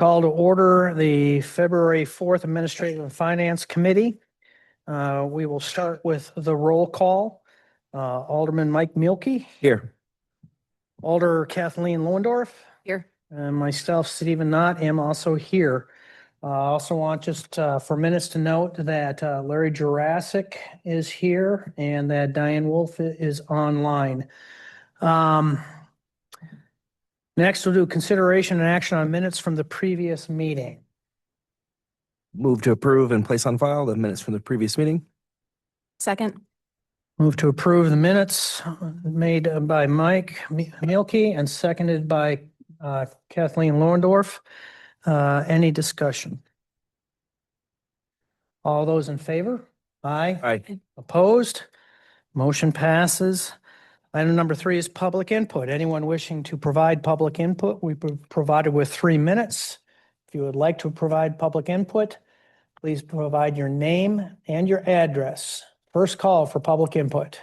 Call to order the February 4th Administrative and Finance Committee. We will start with the roll call. Alderman Mike Mielke, Here. Alder Kathleen Lohendorf, Here. and myself, Stephen Knott, am also here. I also want just for minutes to note that Larry Jurassic is here and that Diane Wolf is online. Next, we'll do consideration and action on minutes from the previous meeting. Move to approve and place on file the minutes from the previous meeting. Second. Move to approve the minutes made by Mike Mielke and seconded by Kathleen Lohendorf. Any discussion? All those in favor? Aye. Aye. Opposed? Motion passes. Item number 3 is public input. Anyone wishing to provide public input, we provided with 3 minutes. If you would like to provide public input, please provide your name and your address. First call for public input.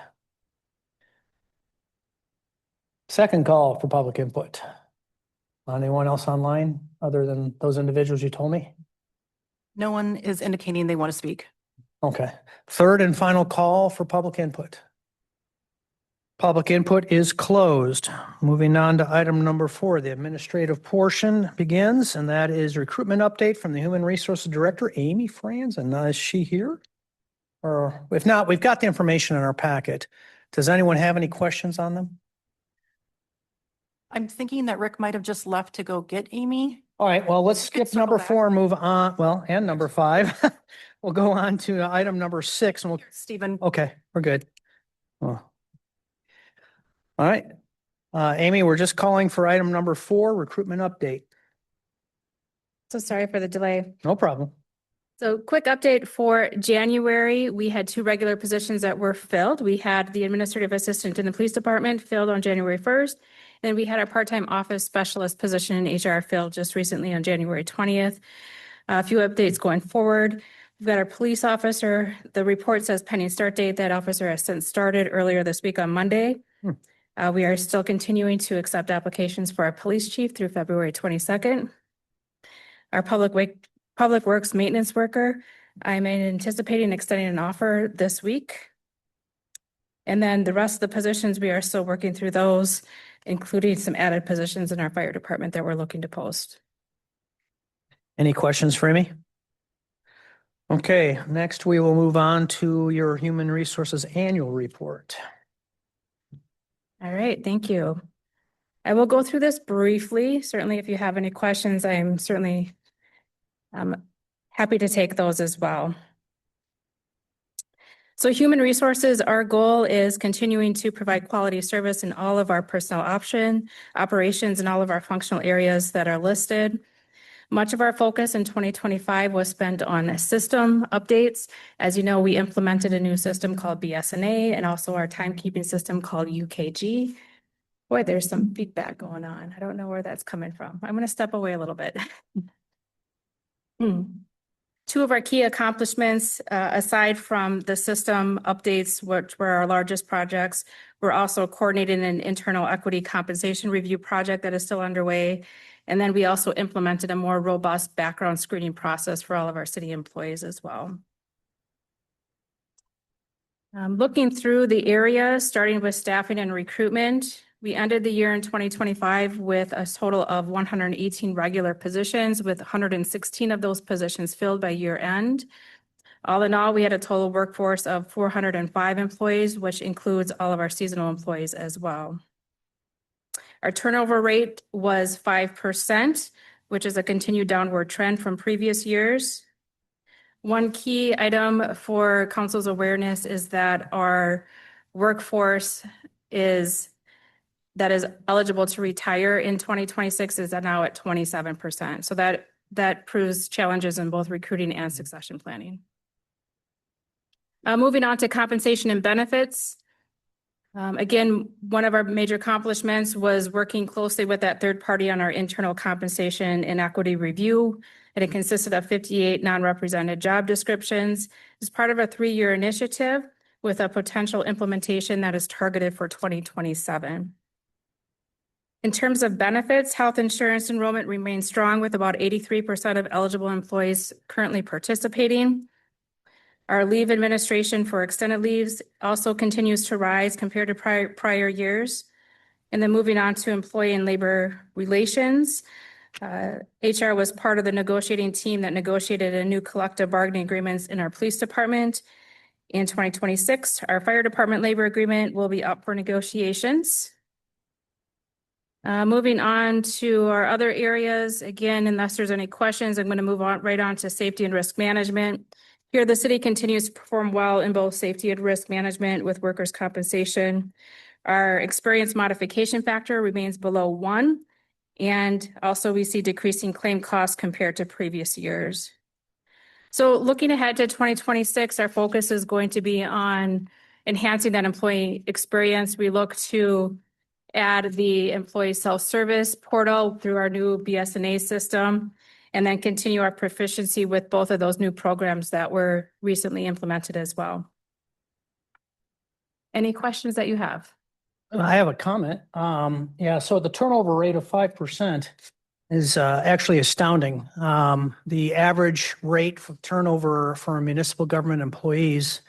Second call for public input. Anyone else online other than those individuals you told me? No one is indicating they want to speak. Okay. Third and final call for public input. Public input is closed. Moving on to item number 4, the administrative portion begins, and that is recruitment update from the Human Resources Director, Amy Franz. And is she here? Or if not, we've got the information in our packet. Does anyone have any questions on them? I'm thinking that Rick might have just left to go get Amy. All right, well, let's skip circle number back. 4 and move on. Well, and number 5. We'll go on to item number 6 and we'll, Stephen. okay, we're good. Oh. All right. Amy, we're just calling for item number 4, recruitment update. So sorry for the delay. No problem. So quick update for January, we had 2 regular positions that were filled. We had the administrative assistant in the police department filled on January 1st. Then we had our part-time office specialist position in HR filled just recently on January 20th. A few updates going forward. We've got our police officer. The report says pending start date. That officer has since started earlier this week on Monday. We are still continuing to accept applications for our police chief through February 22nd. Our public works maintenance worker, I'm anticipating extending an offer this week. And then the rest of the positions, we are still working through those, including some added positions in our fire department that we're looking to post. Any questions for Amy? Okay, next we will move on to your Human Resources Annual Report. All right, thank you. I will go through this briefly. Certainly, if you have any questions, I am certainly happy to take those as well. So human resources, our goal is continuing to provide quality service in all of our personnel operations and all of our functional areas that are listed. Much of our focus in 2025 was spent on system updates. As you know, we implemented a new system called BSNA and also our timekeeping system called UKG. Boy, there's some feedback going on. I don't know where that's coming from. I'm going to step away a little bit. 2 of our key accomplishments, aside from the system updates, which were our largest projects, we're also coordinating an internal equity compensation review project that is still underway. And then we also implemented a more robust background screening process for all of our city employees as well. Looking through the area, starting with staffing and recruitment, we ended the year in 2025 with a total of 118 regular positions, with 116 of those positions filled by year end. All in all, we had a total workforce of 405 employees, which includes all of our seasonal employees as well. Our turnover rate was 5%, which is a continued downward trend from previous years. One key item for council's awareness is that our workforce that is eligible to retire in 2026 is now at 27%. So that proves challenges in both recruiting and succession planning. Moving on to compensation and benefits. Again, one of our major accomplishments was working closely with that third party on our internal compensation and equity review. And it consisted of 58 non-represented job descriptions as part of a 3-year initiative with a potential implementation that is targeted for 2027. In terms of benefits, health insurance enrollment remains strong with about 83% of eligible employees currently participating. Our leave administration for extended leaves also continues to rise compared to prior years. And then moving on to employee and labor relations. HR was part of the negotiating team that negotiated a new collective bargaining agreements in our police department. In 2026, our fire department labor agreement will be up for negotiations. Moving on to our other areas, again, unless there's any questions, I'm going to move on right on to safety and risk management. Here, the city continues to perform well in both safety and risk management with workers' compensation. Our experience modification factor remains below 1, and also we see decreasing claim costs compared to previous years. So looking ahead to 2026, our focus is going to be on enhancing that employee experience. We look to add the employee self-service portal through our new BS&A system, and then continue our proficiency with both of those new programs that were recently implemented as well. Any questions that you have? I have a comment. Yeah, so the turnover rate of 5% is actually astounding. The average rate for turnover for municipal government employees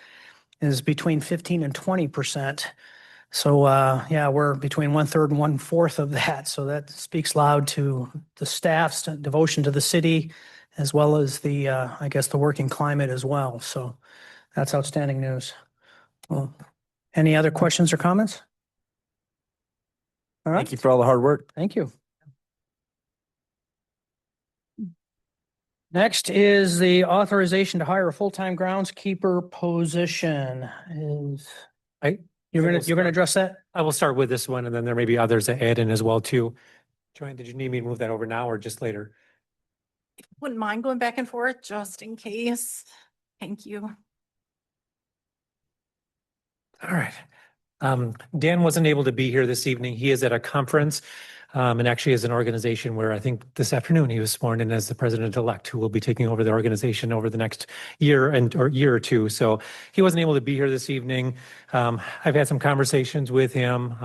is between 15 and 20%. So yeah, we're between 1/3 and 1/4 of that. So that speaks loud to the staff's devotion to the city, as well as the, I guess, the working climate as well. So that's outstanding news. Well, any other questions or comments? All right, Thank you for all the hard work. thank you. Next is the authorization to hire a full-time groundskeeper position. You're gonna address that? I will start with this one, and then there may be others that add in as well too. Joanne, did you need me to move that over now or just later? Wouldn't mind going back and forth just in case. Thank you. All right. Dan wasn't able to be here this evening. He is at a conference, and actually is an organization where I think this afternoon he was sworn in as the president-elect, who will be taking over the organization over the next year or year or two. So he wasn't able to be here this evening. I've had some conversations with him.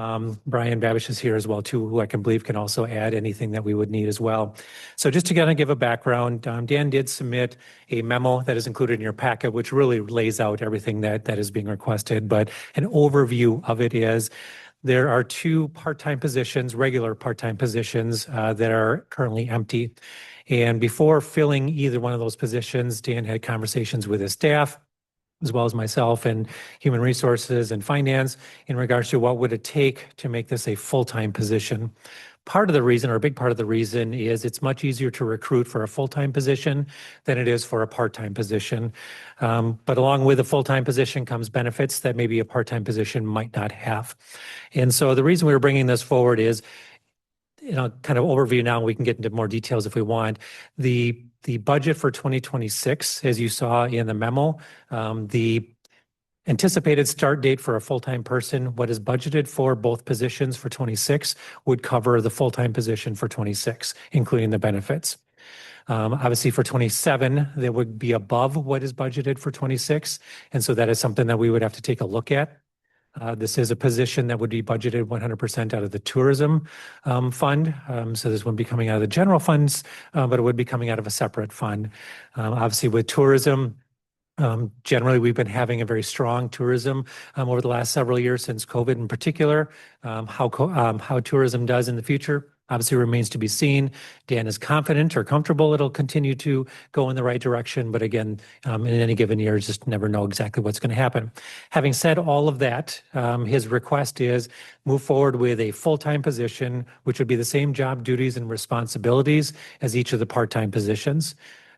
Brian Babish is here as well too, who I can believe can also add anything that we would need as well. So just to kind of give a background, Dan did submit a memo that is included in your packet, which really lays out everything that is being requested. But an overview of it is there are 2 part-time positions, regular part-time positions that are currently empty. And before filling either one of those positions, Dan had conversations with his staff, as well as myself and Human Resources and Finance in regards to what would it take to make this a full-time position. Part of the reason, or a big part of the reason, is it's much easier to recruit for a full-time position than it is for a part-time position. But along with a full-time position comes benefits that maybe a part-time position might not have. And so the reason we were bringing this forward is, kind of overview now, we can get into more details if we want. The budget for 2026, as you saw in the memo, the anticipated start date for a full-time person, what is budgeted for both positions for 26 would cover the full-time position for 26, including the benefits. Obviously for 27, that would be above what is budgeted for 26. And so that is something that we would have to take a look at. This is a position that would be budgeted 100% out of the tourism fund. So this wouldn't be coming out of the general funds, but it would be coming out of a separate fund. Obviously with tourism, generally, we've been having a very strong tourism over the last several years since COVID in particular. How tourism does in the future obviously remains to be seen. Dan is confident or comfortable it'll continue to go in the right direction. But again, in any given year, just never know exactly what's going to happen. Having said all of that, his request is move forward with a full-time position, which would be the same job duties and responsibilities as each of the part-time positions.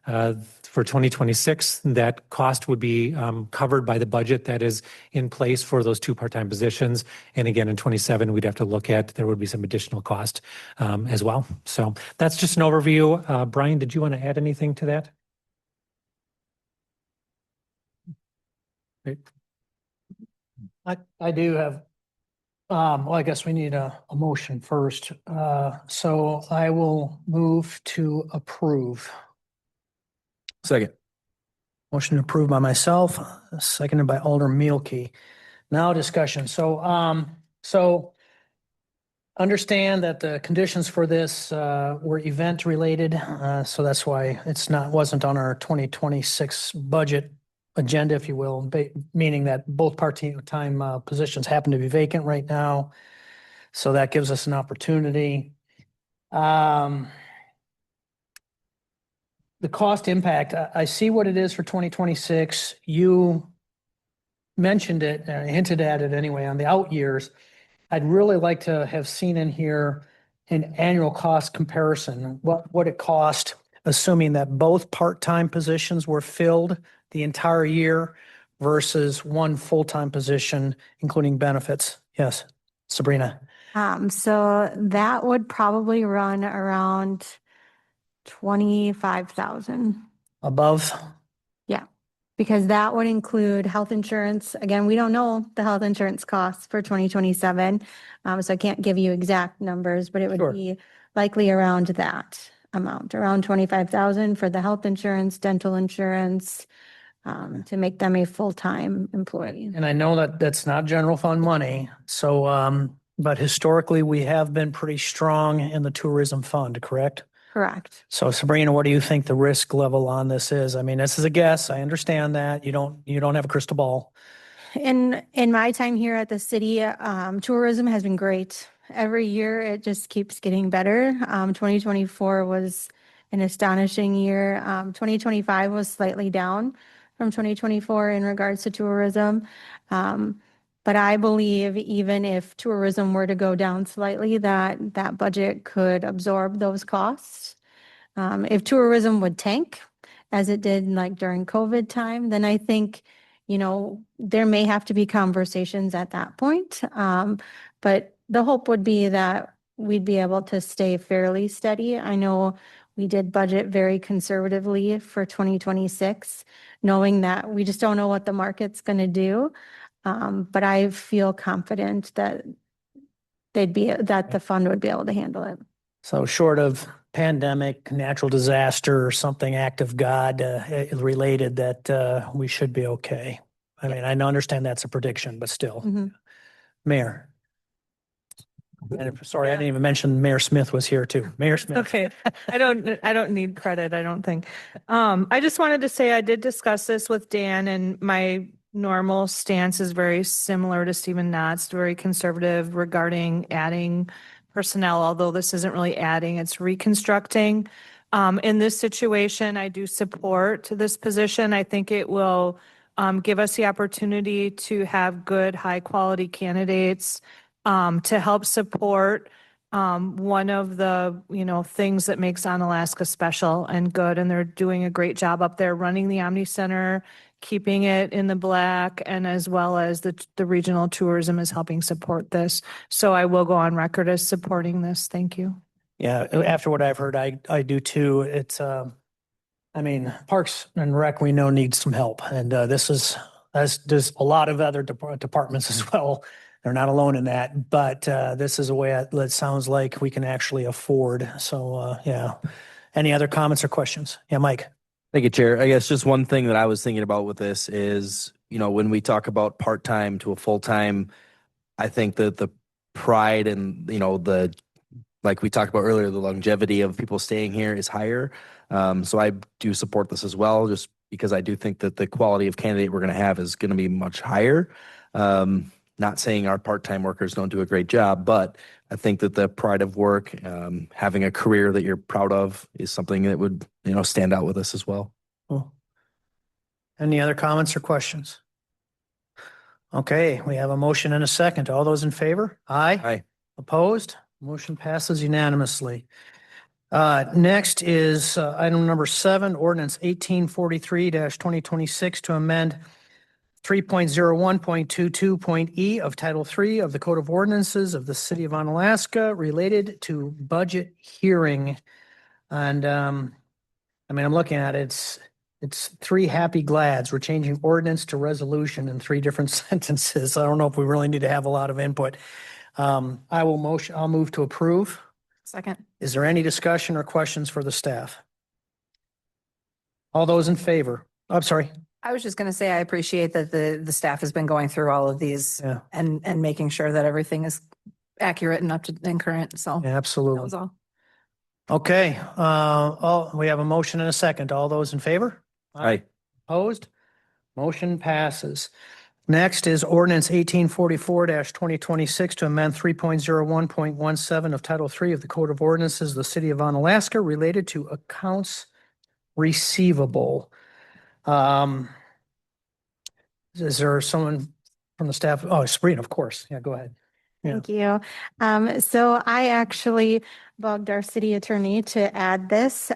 For 2026, that cost would be covered by the budget that is in place for those 2 part-time positions. And again, in 27, we'd have to look at, there would be some additional cost as well. So that's just an overview. Brian, did you want to add anything to that? Great. I do have, well, I guess we need a motion first. So I will move to approve. Second. Motion approved by myself, seconded by Alder Mielke. Now discussion. So understand that the conditions for this were event related, so that's why wasn't on our 2026 budget agenda, if you will, meaning that both part-time positions happen to be vacant right now. So that gives us an opportunity. The cost impact, I see what it is for 2026. You mentioned it, hinted at it anyway, on the out years. I'd really like to have seen in here an annual cost comparison, what it cost, assuming that both part-time positions were filled the entire year versus one full-time position, including benefits. Yes, Sabrina. So that would probably run around 25,000. Above, Because that would include health insurance. Again, we don't know the health insurance costs for 2027. So I can't give you exact numbers, but it Sure. would be likely around that amount, around 25,000 for the health insurance, dental insurance, to make them a full-time employee. and I know that that's not general fund money, so, but historically, we have been pretty strong in the tourism fund, correct? Correct. So Sabrina, what do you think the risk level on this is? I mean, this is a guess. I understand that. You don't have a crystal ball. In my time here at the city, tourism has been great. Every year, it just keeps getting better. 2024 was an astonishing year. 2025 was slightly down from 2024 in regards to tourism. But I believe even if tourism were to go down slightly, that budget could absorb those costs. If tourism would tank, as it did like during COVID time, then I think, there may have to be conversations at that point. But the hope would be that we'd be able to stay fairly steady. I know we did budget very conservatively for 2026, knowing that we just don't know what the market's going to do. But I feel confident that the fund would be able to handle it. So short of pandemic, natural disaster, or something act of God related, that we should be okay. I mean, I understand that's a prediction, but still. Mhm. Mayor. And sorry, I didn't even mention Mayor Smith was here too. Mayor Smith. Okay, I don't need credit, I don't think. I just wanted to say I did discuss this with Dan, and my normal stance is very similar to Stephen Knott's, very conservative regarding adding personnel, although this isn't really adding, it's reconstructing. In this situation, I do support this position. I think it will give us the opportunity to have good, high-quality candidates to help support one of the, things that makes Onalaska special and good. And they're doing a great job up there running the Omni Center, keeping it in the black, and as well as the regional tourism is helping support this. So I will go on record as supporting this. Thank you. Yeah, after what I've heard, I do too. It's, I mean, Parks and Rec, we know needs some help. And as does a lot of other departments as well. They're not alone in that, but this is a way that sounds like we can actually afford. So, yeah. Any other comments or questions? Yeah, Mike. Thank you, Chair. I guess just one thing that I was thinking about with this is, when we talk about part-time to a full-time, I think that the pride and, like we talked about earlier, the longevity of people staying here is higher. So I do support this as well, just because I do think that the quality of candidate we're going to have is going to be much higher. Not saying our part-time workers don't do a great job, but I think that the pride of work, having a career that you're proud of, is something that would, stand out with us as well. Cool. Any other comments or questions? Okay, we have a motion and a second. All those in favor? Aye. Aye. Opposed? Motion passes unanimously. Next is item number 7, ordinance 1843-2026 to amend 3.01.22.e of Title III of the Code of Ordinances of the City of Onalaska related to budget hearing. And I'm looking at it, it's 3 happy glads. We're changing ordinance to resolution in 3 different sentences. I don't know if we really need to have a lot of input. I'll move to approve. Second. Is there any discussion or questions for the staff? All those in favor? I'm sorry. I was just going to say, I appreciate that the staff has been going through all of these Yeah. and making sure that everything is accurate and up to and current, so that Absolutely. was all. Okay, we have a motion and a second. All those in favor? Aye. Opposed? Motion passes. Next is ordinance 1844-2026 to amend 3.01.17 of Title III of the Code of Ordinances of the City of Onalaska related to accounts receivable. Is there someone from the staff? Oh, Sabrina, of course. Yeah, go ahead. Yeah. Thank you. So I actually bugged our city attorney to add this.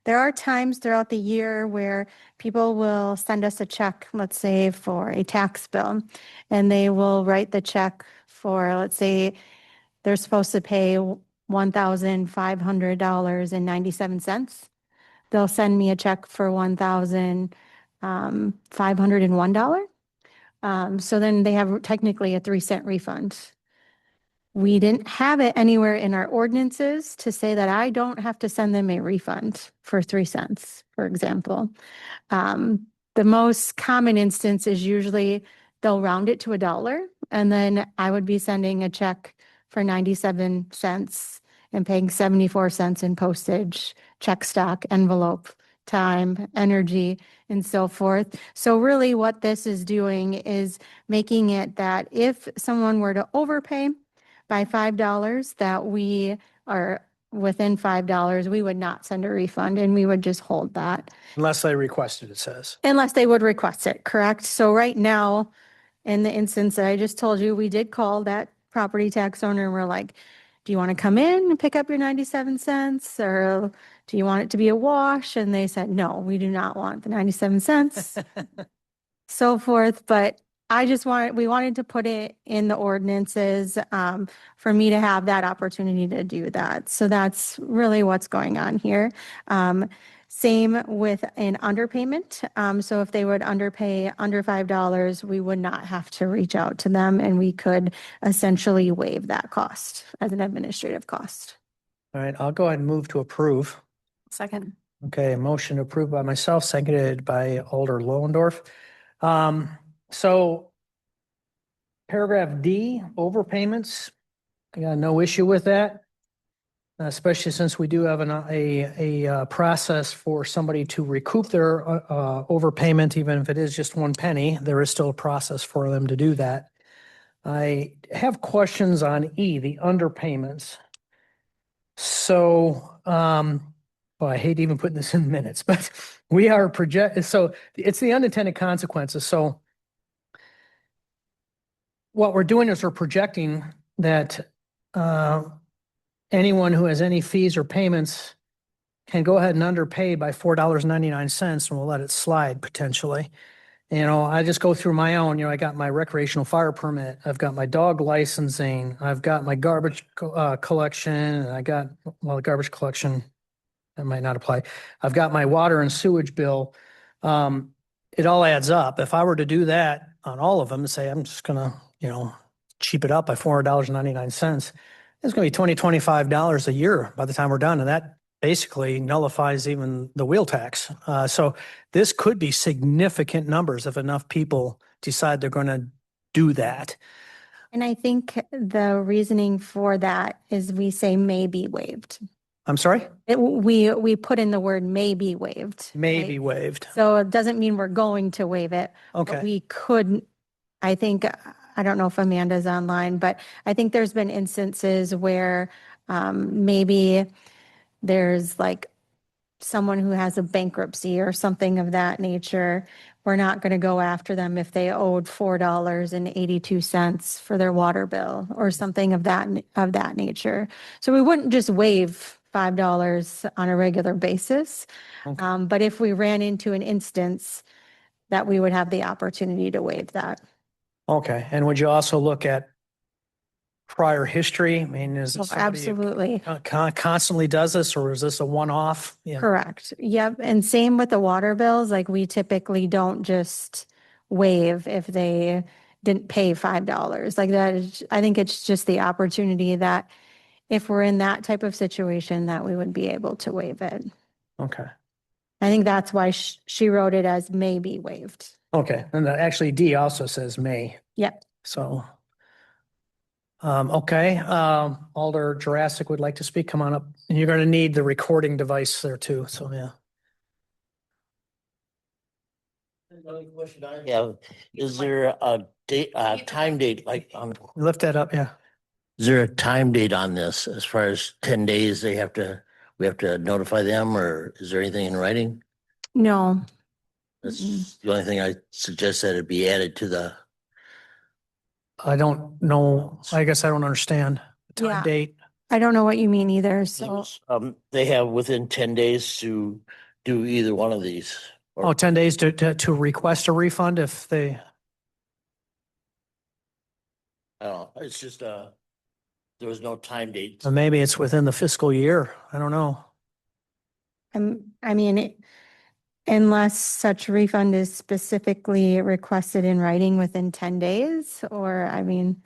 There are times throughout the year where people will send us a check, let's say for a tax bill, and they will write the check for, let's say, they're supposed to pay $1,500.97. They'll send me a check for $1,501. So then they have technically a 3-cent refund. We didn't have it anywhere in our ordinances to say that I don't have to send them a refund for 3 cents, for example. The most common instance is usually they'll round it to $1, and then I would be sending a check for 97 cents and paying 74 cents in postage, check stock, envelope, time, energy, and so forth. So really what this is doing is making it that if someone were to overpay by $5, that we are within $5, we would not send a refund and we would just hold that Unless they requested, it says. unless they would request it, correct? So right now, in the instance that I just told you, we did call that property tax owner and we're like, do you want to come in and pick up your 97 cents or do you want it to be a wash? And they said, no, we do not want the 97 cents, so forth. But we wanted to put it in the ordinances for me to have that opportunity to do that. So that's really what's going on here. Same with an underpayment. So if they would underpay under $5, we would not have to reach out to them and we could essentially waive that cost as an administrative cost. All right, I'll go ahead and move to approve. Second. Okay, a motion approved by myself, seconded by Alder Lohendorf. So paragraph D, overpayments, I got no issue with that. Especially since we do have a process for somebody to recoup their overpayment, even if it is just 1 penny, there is still a process for them to do that. I have questions on E, the underpayments. So, well, I hate even putting this in minutes, but we are so it's the unintended consequences. So what we're doing is we're projecting that anyone who has any fees or payments can go ahead and underpay by $4.99 and we'll let it slide potentially. I just go through my own, I got my recreational fire permit, I've got my dog licensing, I've got my garbage collection, and I got, well, the garbage collection, that might not apply. I've got my water and sewage bill. It all adds up. If I were to do that on all of them and say, I'm just gonna, cheap it up by $4.99, it's going to be $20, $25 a year by the time we're done. And that basically nullifies even the wheel tax. So this could be significant numbers if enough people decide they're going to do that. And I think the reasoning for that is we say may be waived. I'm sorry? We put in the word may be waived. May right? be waived. So it doesn't mean we're going to waive it. But Okay. we could, I think, I don't know if Amanda's online, but I think there's been instances where maybe there's like someone who has a bankruptcy or something of that nature. We're not going to go after them if they owed $4.82 for their water bill or something of that nature. So we wouldn't just waive $5 on a regular basis. Okay. But if we ran into an instance that we would have the opportunity to waive that. Okay. And would you also look at prior history? I mean, is it Oh, somebody who absolutely. constantly does this, or is this a one-off? Yeah. Correct. Yep. And same with the water bills. Like we typically don't just waive if they didn't pay $5. Like that is, I think it's just the opportunity that if we're in that type of situation that we would be able to waive it. Okay. I think that's why she wrote it as may be waived. Okay. And actually D also says may. Yep. So, Okay, Alder Jurassic would like to speak. Come on up. And you're going to need the recording device there too. So, yeah. The only question I have, is there a date, time date, like, Lift that up. Yeah. is there a time date on this as far as 10 days we have to notify them, or is there anything in writing? No, That's the only thing I suggest, that it be added to the, I don't know. I guess I don't understand the time Yeah. date. I don't know what you mean either. So they have within 10 days to do either one of these. or- Oh, 10 days to request a refund if they, I don't know, it's just, there was no time date. or maybe it's within the fiscal year. I don't know. I mean, unless such refund is specifically requested in writing within 10 days, or I mean,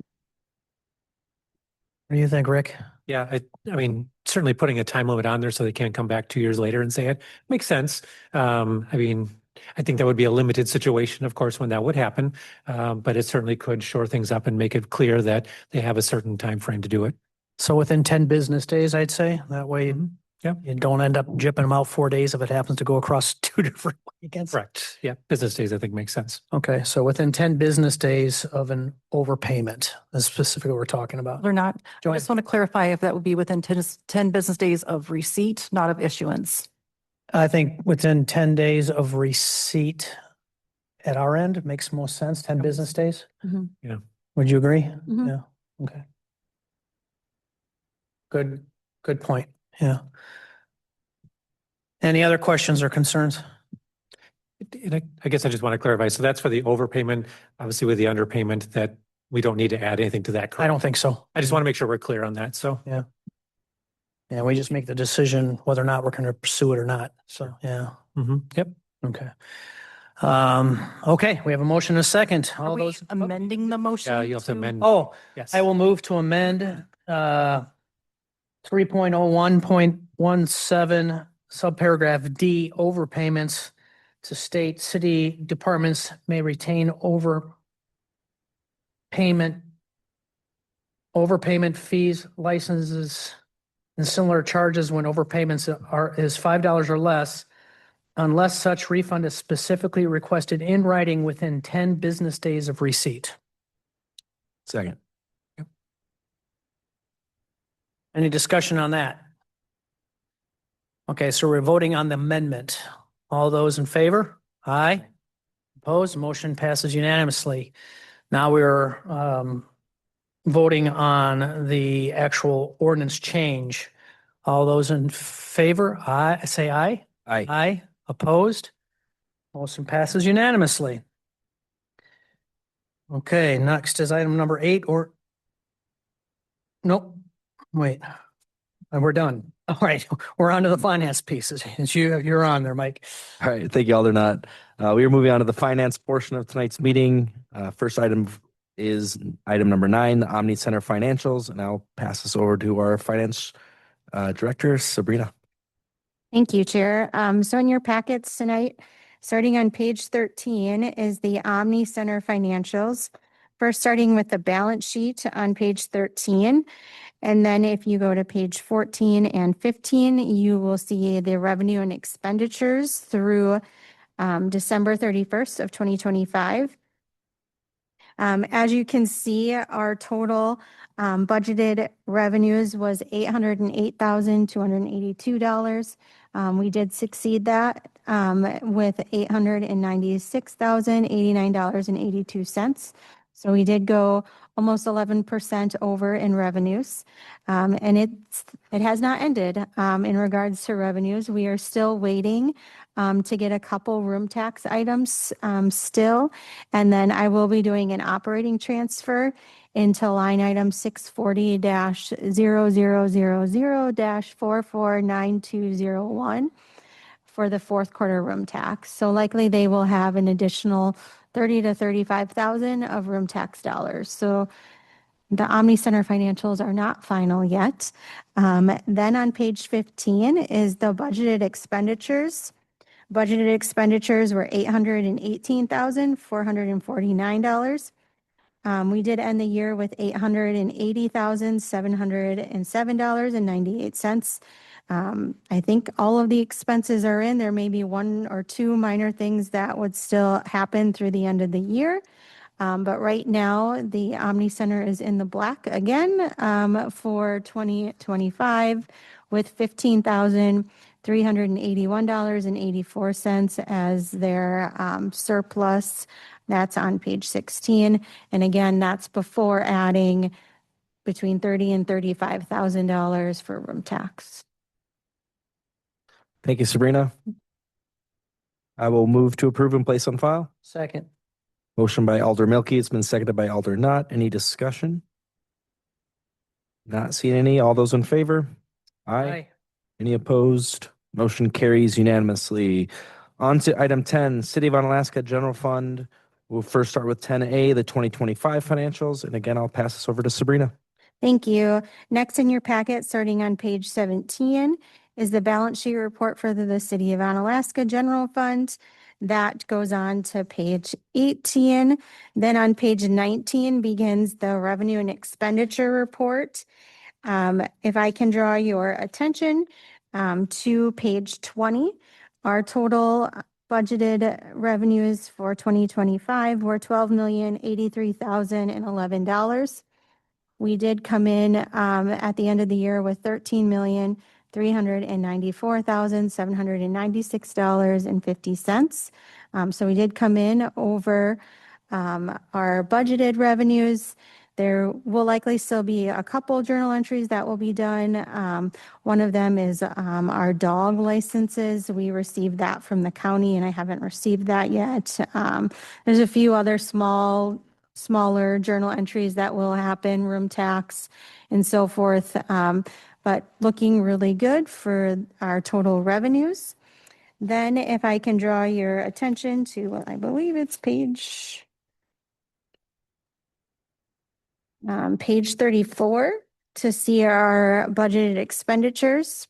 What do you think, Rick? Yeah, I mean, certainly putting a time limit on there so they can't come back 2 years later and say it makes sense. I mean, I think that would be a limited situation, of course, when that would happen. But it certainly could shore things up and make it clear that they have a certain time frame to do it. So within 10 business days, I'd say. That way Yeah, you don't end up jipping them out 4 days if it happens to go across 2 different weekends. correct. Yeah, business days, I think makes sense. Okay, so within 10 business days of an overpayment, is specifically what we're talking about. They're not, I Joanne? just want to clarify if that would be within 10 business days of receipt, not of issuance. I think within 10 days of receipt at our end makes most sense, 10 business days. Mhm. Yeah. Would you agree? Mhm. Yeah, okay. Good point. Yeah. Any other questions or concerns? And I guess I just want to clarify. So that's for the overpayment, obviously with the underpayment, that we don't need to add anything to that. I don't think so. I just want to make sure we're clear on that. So. Yeah, we just make the decision whether or not we're going to pursue it or not. So, yeah, Yep. okay. Okay, we have a motion and a second. Are All we those. amending the motion? Yeah, you have to amend. Oh, Yes. I will move to amend 3.01.17 subparagraph D, overpayments, to state city departments may retain overpayment fees, licenses, and similar charges when overpayments is $5 or less, unless such refund is specifically requested in writing within 10 business days of receipt. Second. Any discussion on that? Okay, so we're voting on the amendment. All those in favor? Aye. Opposed? Motion passes unanimously. Now we're voting on the actual ordinance change. All those in favor? Aye, say aye. Aye. Aye. Opposed? Motion passes unanimously. Okay, next is item number 8 or nope, wait. And we're done. All right, we're on to the finance pieces. You're on there, Mike. All right, thank you, Aldernott. We are moving on to the finance portion of tonight's meeting. First item is item number 9, the Omni Center financials, and I'll pass this over to our finance director, Sabrina. thank you, Chair. So in your packets tonight, starting on page 13 is the Omni Center financials. First, starting with the balance sheet on page 13. And then if you go to page 14 and 15, you will see the revenue and expenditures through December 31st of 2025. As you can see, our total budgeted revenues was $808,282. We did succeed that with $896,089.82. So we did go almost 11% over in revenues. And it has not ended in regards to revenues. We are still waiting to get a couple room tax items still. And then I will be doing an operating transfer into line item 640-0000-449201 for the fourth quarter room tax. So likely they will have an additional 30 to 35,000 of room tax dollars. So the Omni Center financials are not final yet. Then on page 15 is the budgeted expenditures. Budgeted expenditures were $818,449. We did end the year with $880,707.98. I think all of the expenses are in. There may be one or two minor things that would still happen through the end of the year. But right now, the Omni Center is in the black again for 2025 with $15,381.84 as their surplus. That's on page 16. And again, that's before adding between $30,000 and $35,000 for room tax. Thank you, Sabrina. I will move to approve and place on file. Second. Motion by Alder Milky. It's been seconded by Alder Knott. Any discussion? Not seeing any. All those in favor? Aye. Any opposed? Motion carries unanimously. On to item 10, City of Onalaska General Fund. We'll first start with 10A, the 2025 financials. And again, I'll pass this over to Sabrina. Thank you. Next in your packet, starting on page 17, is the balance sheet report for the City of Onalaska General Fund. That goes on to page 18. Then on page 19 begins the revenue and expenditure report. If I can draw your attention to page 20, our total budgeted revenues for 2025 were $12,083,011. We did come in at the end of the year with $13,394,796.50. So we did come in over our budgeted revenues. There will likely still be a couple journal entries that will be done. One of them is our dog licenses. We received that from the county, and I haven't received that yet. There's a few other smaller journal entries that will happen, room tax and so forth. But looking really good for our total revenues. Then if I can draw your attention to, I believe it's page 34 to see our budgeted expenditures.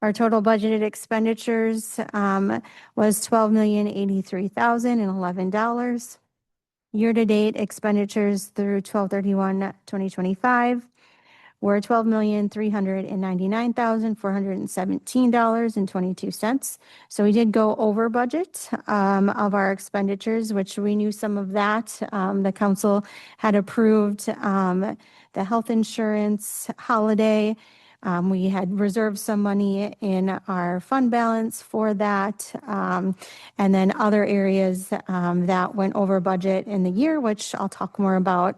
Our total budgeted expenditures was $12,083,011. Year-to-date expenditures through 12/31/2025 were $12,399,417.22. So we did go over budget of our expenditures, which we knew some of that. The council had approved the health insurance holiday. We had reserved some money in our fund balance for that. And then other areas that went over budget in the year, which I'll talk more about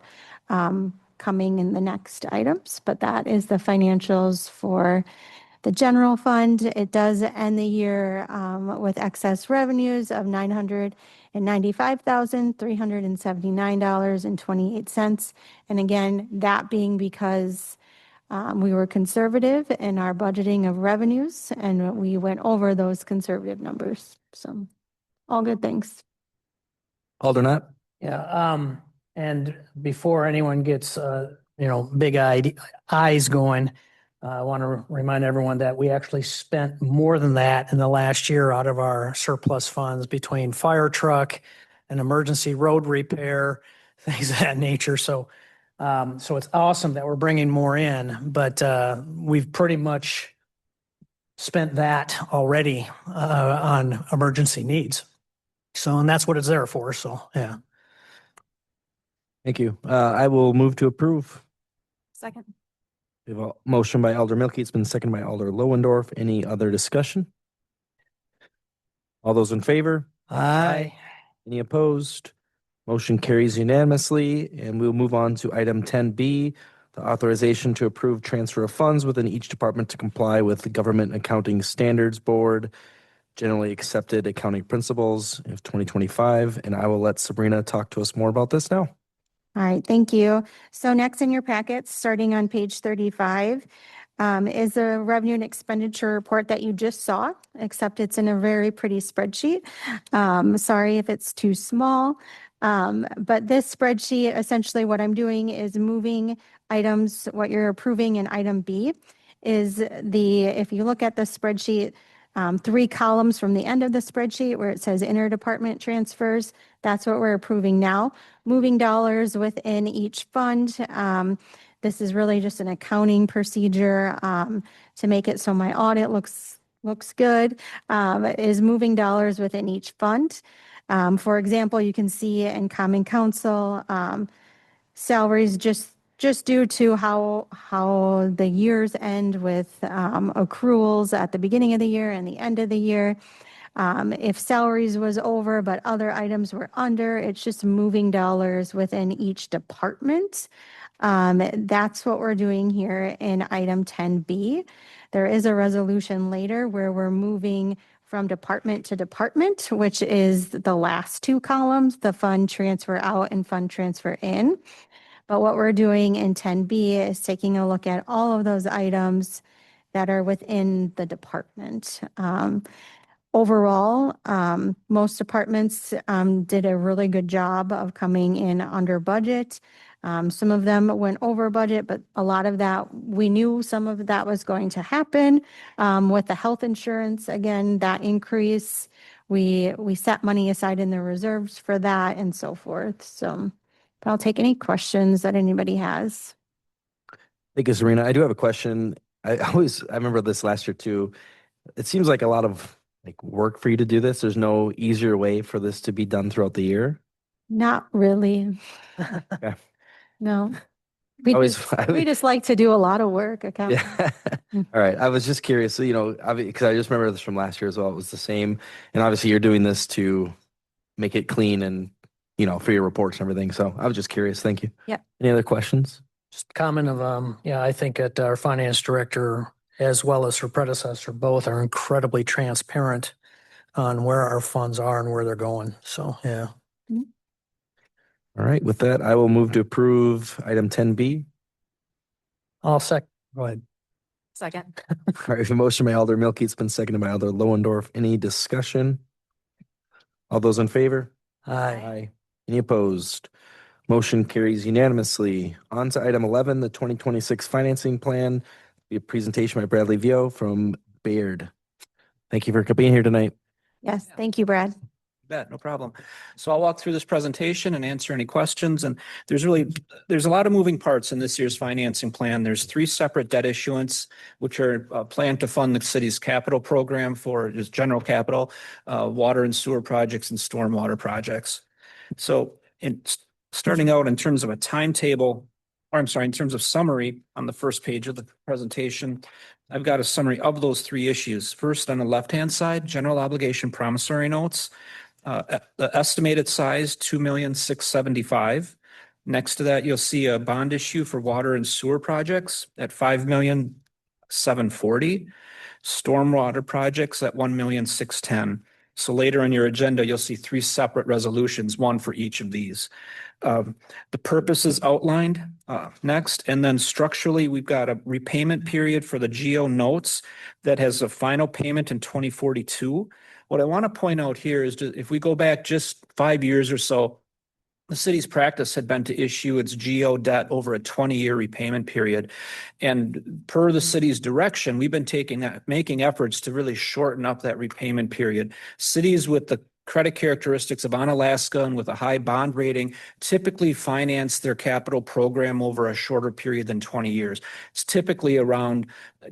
coming in the next items. But that is the financials for the general fund. It does end the year with excess revenues of $995,379.28. And again, that being because we were conservative in our budgeting of revenues, and we went over those conservative numbers. So all good things. Alder Knott. Yeah. And before anyone gets, big eyes going, I want to remind everyone that we actually spent more than that in the last year out of our surplus funds between fire truck and emergency road repair, things of that nature. So it's awesome that we're bringing more in, but we've pretty much spent that already on emergency needs. So, and that's what it's there for. So, yeah. Thank you. I will move to approve. Second. We have a motion by Alder Milky. It's been seconded by Alder Lowendorf. Any other discussion? All those in favor? Aye. Any opposed? Motion carries unanimously, and we'll move on to item 10B, the authorization to approve transfer of funds within each department to comply with the Government Accounting Standards Board, generally accepted accounting principles of 2025. And I will let Sabrina talk to us more about this now. All right, thank you. So next in your packets, starting on page 35, is the revenue and expenditure report that you just saw, except it's in a very pretty spreadsheet. Sorry if it's too small. But this spreadsheet, essentially what I'm doing is moving items, what you're approving in item B is if you look at the spreadsheet, 3 columns from the end of the spreadsheet where it says interdepartment transfers. That's what we're approving now. Moving dollars within each fund. This is really just an accounting procedure to make it so my audit looks good, is moving dollars within each fund. For example, you can see in Common Council, salaries just due to how the years end with accruals at the beginning of the year and the end of the year. If salaries was over, but other items were under, it's just moving dollars within each department. That's what we're doing here in item 10B. There is a resolution later where we're moving from department to department, which is the last 2 columns, the fund transfer out and fund transfer in. But what we're doing in 10B is taking a look at all of those items that are within the department. Overall, most departments did a really good job of coming in under budget. Some of them went over budget, but a lot of that, we knew some of that was going to happen. With the health insurance, again, that increase, we set money aside in the reserves for that and so forth. So I'll take any questions that anybody has. Thank you, Serena. I do have a question. I remember this last year too. It seems like a lot of work for you to do this. There's no easier way for this to be done throughout the year. Not really. Okay. No. We just like to do a lot of work. Yeah. All right. I was just curious. So, because I just remember this from last year as well. It was the same. And obviously you're doing this to make it clean and, for your reports and everything. So I was just curious. Thank you. Yeah. Any other questions? Just a comment of, I think that our finance director, as well as her predecessor, both are incredibly transparent on where our funds are and where they're going. So, yeah. All right. With that, I will move to approve item 10B. I'll second. Go ahead. Second. All right. A motion by Alder Milky, it's been seconded by Alder Lohendorf. Any discussion? All those in favor? Aye. Any opposed? Motion carries unanimously. On to item 11, the 2026 financing plan. A presentation by Bradley Vio from Baird. Thank you for being here tonight. Yes. Thank you, Brad. Bet, no problem. So I'll walk through this presentation and answer any questions. And there's a lot of moving parts in this year's financing plan. There's 3 separate debt issuance, which are planned to fund the city's capital program for just general capital, water and sewer projects and stormwater projects. So starting out in terms of a timetable, in terms of summary on the first page of the presentation, I've got a summary of those 3 issues. First, on the left-hand side, general obligation promissory notes. The estimated size, $2,675,000. Next to that, you'll see a bond issue for water and sewer projects at $5,740,000. Stormwater projects at $1,610,000. So later on your agenda, you'll see 3 separate resolutions, one for each of these. The purpose is outlined next, and then structurally, we've got a repayment period for the GO notes that has a final payment in 2042. What I want to point out here is if we go back just 5 years or so, the city's practice had been to issue its GO debt over a 20-year repayment period. And per the city's direction, we've been making efforts to really shorten up that repayment period. Cities with the credit characteristics of Onalaska and with a high bond rating typically finance their capital program over a shorter period than 20 years. It's typically around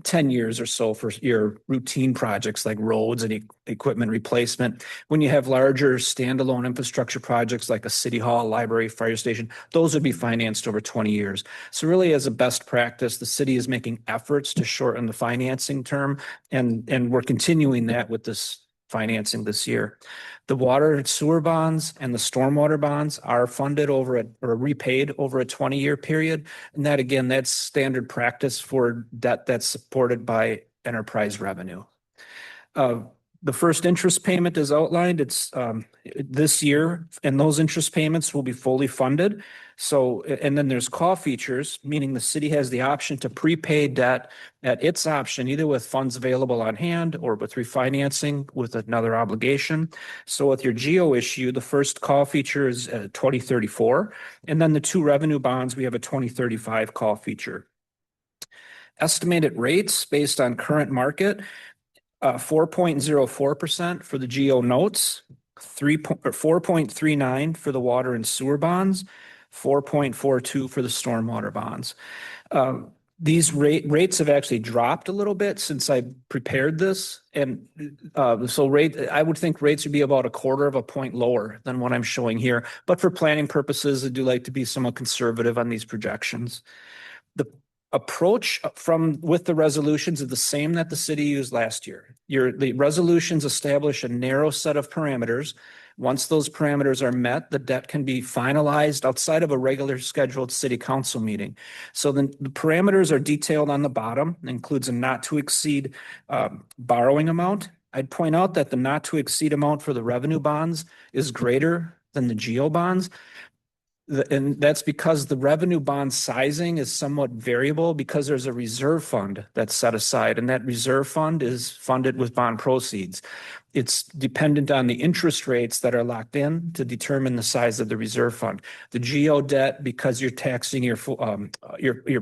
10 years or so for your routine projects like roads and equipment replacement. When you have larger standalone infrastructure projects like a city hall, library, fire station, those would be financed over 20 years. So really, as a best practice, the city is making efforts to shorten the financing term, and we're continuing that with this financing this year. The water and sewer bonds and the stormwater bonds are funded or repaid over a 20-year period. And that, again, that's standard practice for debt that's supported by enterprise revenue. The first interest payment is outlined. It's this year, and those interest payments will be fully funded. So, and then there's call features, meaning the city has the option to prepay debt at its option, either with funds available on hand or with refinancing with another obligation. So with your GO issue, the first call feature is 2034, and then the 2 revenue bonds, we have a 2035 call feature. Estimated rates based on current market. 4.04% for the GO notes, 4.39 for the water and sewer bonds, 4.42 for the stormwater bonds. These rates have actually dropped a little bit since I prepared this. And I would think rates would be about 1/4 of a point lower than what I'm showing here. But for planning purposes, I do like to be somewhat conservative on these projections. The approach with the resolutions is the same that the city used last year. The resolutions establish a narrow set of parameters. Once those parameters are met, the debt can be finalized outside of a regular scheduled city council meeting. So the parameters are detailed on the bottom, includes a not to exceed borrowing amount. I'd point out that the not to exceed amount for the revenue bonds is greater than the GO bonds. And that's because the revenue bond sizing is somewhat variable because there's a reserve fund that's set aside, and that reserve fund is funded with bond proceeds. It's dependent on the interest rates that are locked in to determine the size of the reserve fund. The GO debt, because you're taxing you're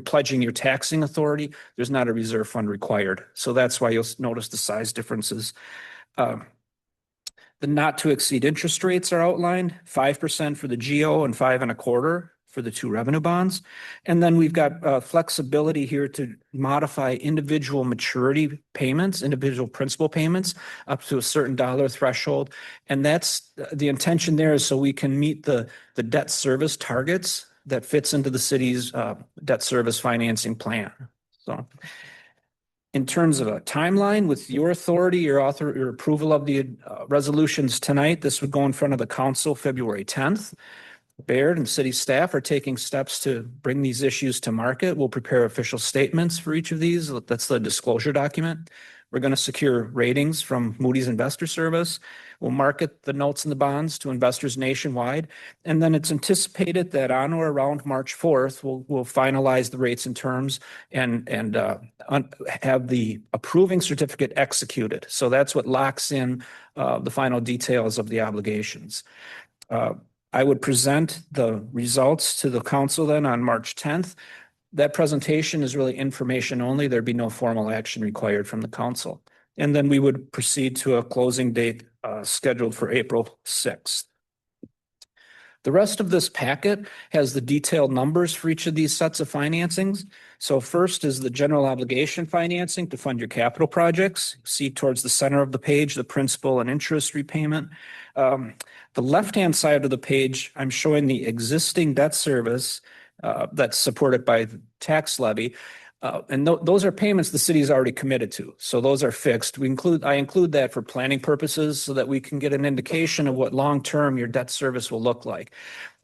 pledging your taxing authority, there's not a reserve fund required. So that's why you'll notice the size differences. The not to exceed interest rates are outlined, 5% for the GO and 5.25% for the two revenue bonds. And then we've got flexibility here to modify individual maturity payments, individual principal payments up to a certain dollar threshold. And that's the intention there is so we can meet the debt service targets that fits into the city's debt service financing plan. So in terms of a timeline, with your authority, your approval of the resolutions tonight, this would go in front of the council February 10th. Baird and city staff are taking steps to bring these issues to market. We'll prepare official statements for each of these. That's the disclosure document. We're going to secure ratings from Moody's Investor Service. We'll market the notes and the bonds to investors nationwide. And then it's anticipated that on or around March 4th, we'll finalize the rates and terms and have the approving certificate executed. So that's what locks in the final details of the obligations. I would present the results to the council then on March 10th. That presentation is really information only. There'd be no formal action required from the council. And then we would proceed to a closing date scheduled for April 6th. The rest of this packet has the detailed numbers for each of these sets of financings. So first is the general obligation financing to fund your capital projects. See towards the center of the page, the principal and interest repayment. The left-hand side of the page, I'm showing the existing debt service that's supported by the tax levy. And those are payments the city is already committed to. So those are fixed. I include that for planning purposes so that we can get an indication of what long-term your debt service will look like.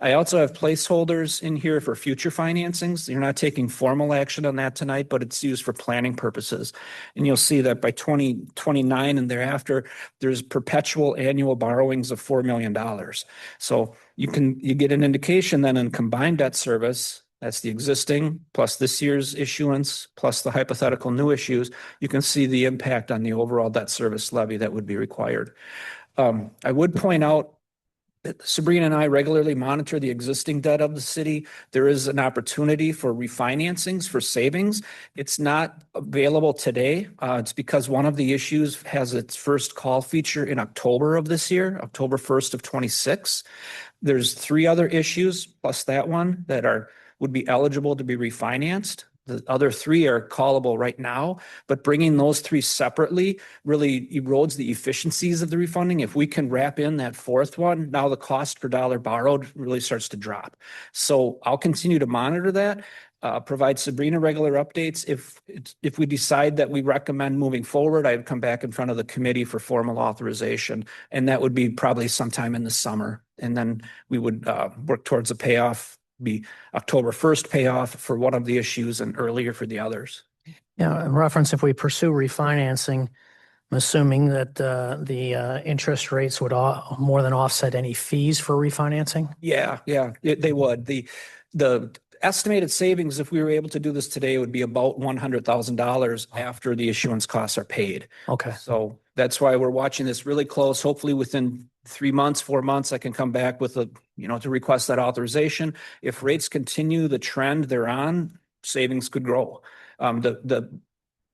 I also have placeholders in here for future financings. You're not taking formal action on that tonight, but it's used for planning purposes. And you'll see that by 2029 and thereafter, there's perpetual annual borrowings of $4 million. So you get an indication then in combined debt service. That's the existing plus this year's issuance plus the hypothetical new issues. You can see the impact on the overall debt service levy that would be required. I would point out that Sabrina and I regularly monitor the existing debt of the city. There is an opportunity for refinancings for savings. It's not available today. It's because one of the issues has its first call feature in October of this year, October 1st of 26. There's 3 other issues plus that one that would be eligible to be refinanced. The other 3 are callable right now, but bringing those 3 separately really erodes the efficiencies of the refunding. If we can wrap in that 4th one, now the cost per dollar borrowed really starts to drop. So I'll continue to monitor that, provide Sabrina regular updates. If we decide that we recommend moving forward, I'd come back in front of the committee for formal authorization, and that would be probably sometime in the summer. And then we would work towards a payoff. Be October 1st payoff for one of the issues and earlier for the others. Yeah, in reference, if we pursue refinancing, I'm assuming that the interest rates would more than offset any fees for refinancing? Yeah, they would. The estimated savings, if we were able to do this today, would be about $100,000 after the issuance costs are paid. Okay. So that's why we're watching this really close. Hopefully within 3 months, 4 months, I can come back with to request that authorization. If rates continue the trend they're on, savings could grow. The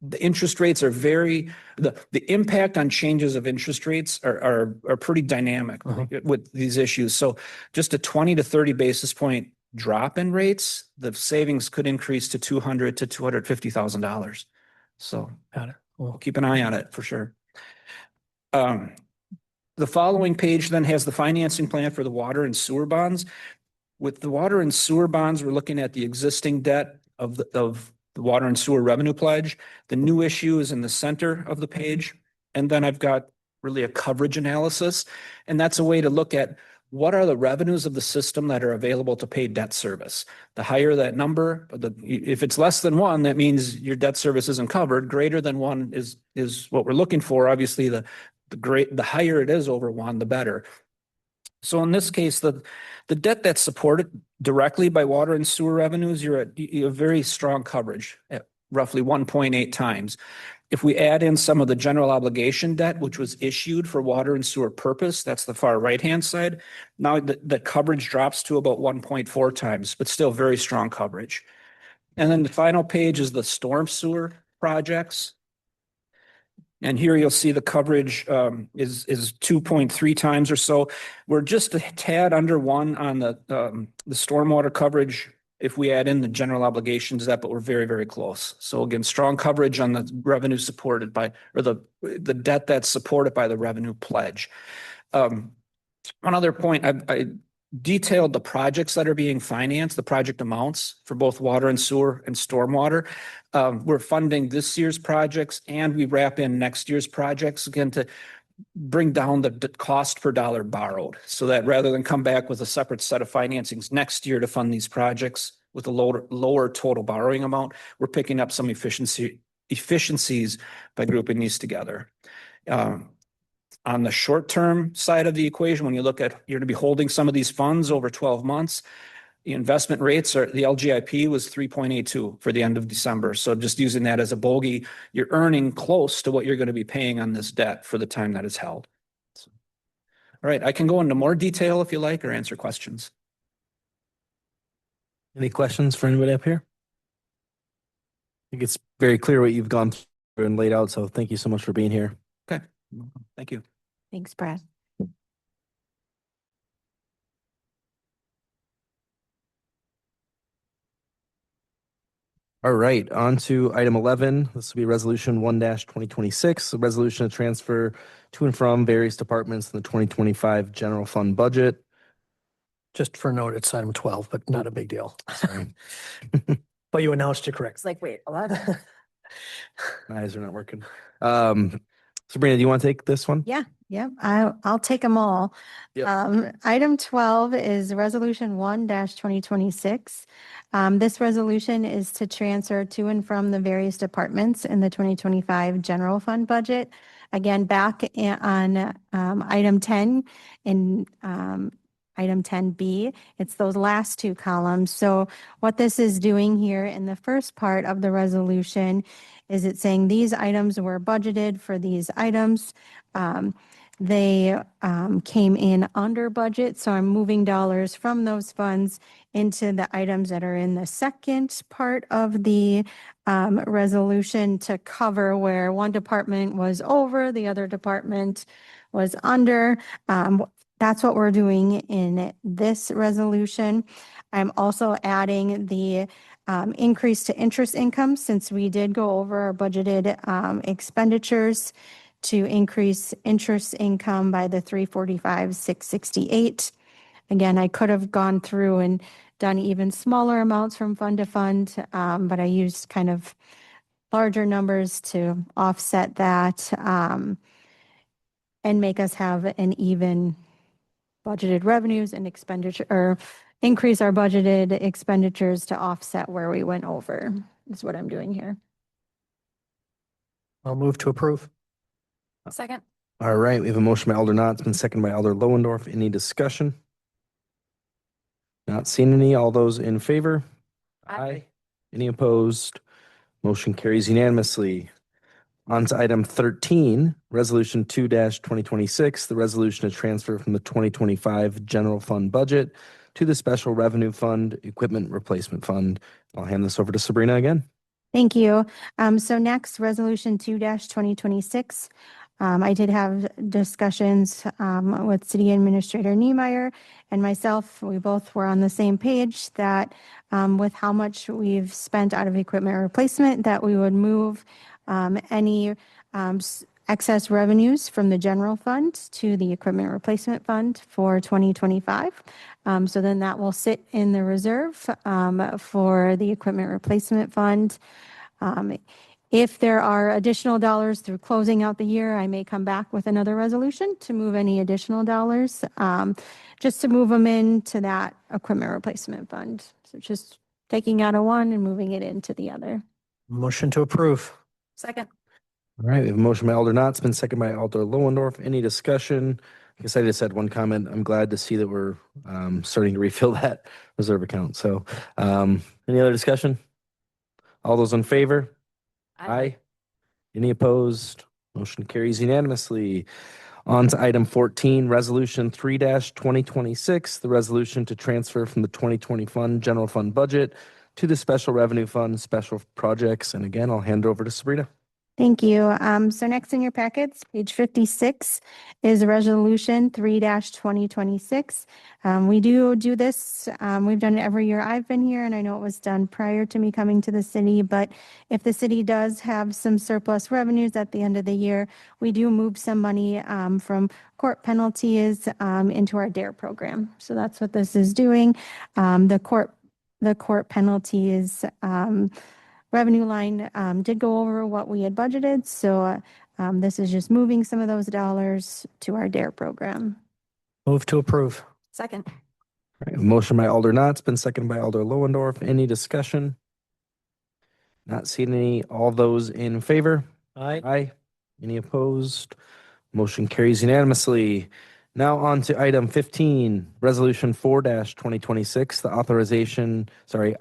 the interest rates are the impact on changes of interest rates are pretty dynamic with these issues. So just a 20 to 30 basis point drop in rates, the savings could increase to $200,000 to $250,000. So Got it. we'll keep an eye on it for sure. The following page then has the financing plan for the water and sewer bonds. With the water and sewer bonds, we're looking at the existing debt of the water and sewer revenue pledge. The new issue is in the center of the page. And then I've got really a coverage analysis. And that's a way to look at what are the revenues of the system that are available to pay debt service. The higher that number, if it's less than one, that means your debt service isn't covered. Greater than one is what we're looking for. Obviously, the higher it is over one, the better. So in this case, the debt that's supported directly by water and sewer revenues, you're at a very strong coverage at roughly 1.8 times. If we add in some of the general obligation debt, which was issued for water and sewer purpose, that's the far right-hand side. Now the coverage drops to about 1.4 times, but still very strong coverage. And then the final page is the storm sewer projects. And here you'll see the coverage is 2.3 times or so. We're just a tad under one on the stormwater coverage if we add in the general obligations debt, but we're very, very close. So again, strong coverage on the revenue supported by, or the debt that's supported by the revenue pledge. One other point, I detailed the projects that are being financed, the project amounts for both water and sewer and stormwater. We're funding this year's projects and we wrap in next year's projects again to bring down the cost per dollar borrowed, so that rather than come back with a separate set of financings next year to fund these projects with a lower total borrowing amount, we're picking up some efficiencies by grouping these together. On the short-term side of the equation, when you look at, you're going to be holding some of these funds over 12 months, the investment rates are, the LGIP was 3.82 for the end of December. So just using that as a bogey, you're earning close to what you're going to be paying on this debt for the time that it's held. So, all right, I can go into more detail if you like, or answer questions. Any questions for anybody up here? I think it's very clear what you've gone through and laid out. So thank you so much for being here. Okay, thank you. Thanks, Brad. All right, on to item 11. This will be resolution 1-2026, a resolution to transfer to and from various departments in the 2025 general fund budget. Just for note, it's item 12, but not a big deal. Sorry. But you announced it correct. It's like, wait, 11. My eyes are not working. Sabrina, do you want to take this one? Yeah, I'll take them all. Yep. Item 12 is resolution 1-2026. This resolution is to transfer to and from the various departments in the 2025 general fund budget. Again, back on item 10 in item 10B, it's those last two columns. So what this is doing here in the first part of the resolution is it's saying these items were budgeted for these items. They came in under budget, so I'm moving dollars from those funds into the items that are in the second part of the resolution to cover where one department was over, the other department was under. That's what we're doing in this resolution. I'm also adding the increase to interest income, since we did go over our budgeted expenditures, to increase interest income by the 345,668. Again, I could have gone through and done even smaller amounts from fund to fund, but I used kind of larger numbers to offset that and make us have an even budgeted revenues and expenditure, or increase our budgeted expenditures to offset where we went over, is what I'm doing here. I'll move to approve. Second. All right, we have a motion by Alder Knott. It's been seconded by Alder Lohendorf. Any discussion? Not seeing any. All those in favor? Aye. Any opposed? Motion carries unanimously. On to item 13, resolution 2-2026, the resolution to transfer from the 2025 general fund budget to the special revenue fund, equipment replacement fund. I'll hand this over to Sabrina again. Thank you. So next, Resolution 2-2026. I did have discussions with City Administrator Niemeyer and myself. We both were on the same page that with how much we've spent out of equipment replacement, that we would move any excess revenues from the general fund to the equipment replacement fund for 2025. So then that will sit in the reserve for the equipment replacement fund. If there are additional dollars through closing out the year, I may come back with another resolution to move any additional dollars, just to move them into that equipment replacement fund. So just taking out of one and moving it into the other. Motion to approve. Second. All right, we have a motion by Alder Knott, it's been seconded by Alder Lowendorf. Any discussion? I guess I just had one comment. I'm glad to see that we're starting to refill that reserve account. So any other discussion? All those in favor? Aye. Any opposed? Motion carries unanimously. On to item 14, Resolution 3-2026, the resolution to transfer from the 2020 fund general fund budget to the special revenue fund special projects. And again, I'll hand it over to Sabrina. Thank you. So next in your packets, page 56 is Resolution 3-2026. We do this. We've done it every year I've been here, and I know it was done prior to me coming to the city. But if the city does have some surplus revenues at the end of the year, we do move some money from court penalties into our DARE program. So that's what this is doing. The court penalties revenue line did go over what we had budgeted. So this is just moving some of those dollars to our DARE program. Move to approve. Second. All right, a motion by Alder Knott, it's been seconded by Alder Lowendorf. Any discussion? Not seeing any. All those in favor? Aye. Aye. Any opposed? Motion carries unanimously. Now on to item 15, Resolution 4-2026, the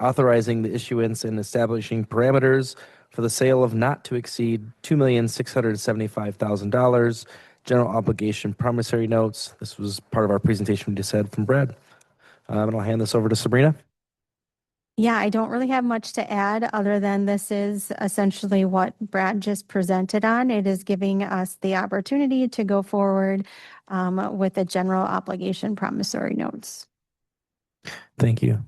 authorizing the issuance and establishing parameters for the sale of not to exceed $2,675,000 general obligation promissory notes. This was part of our presentation we just had from Brad. And I'll hand this over to Sabrina. Yeah, I don't really have much to add other than this is essentially what Brad just presented on. It is giving us the opportunity to go forward with the general obligation promissory notes. Thank you.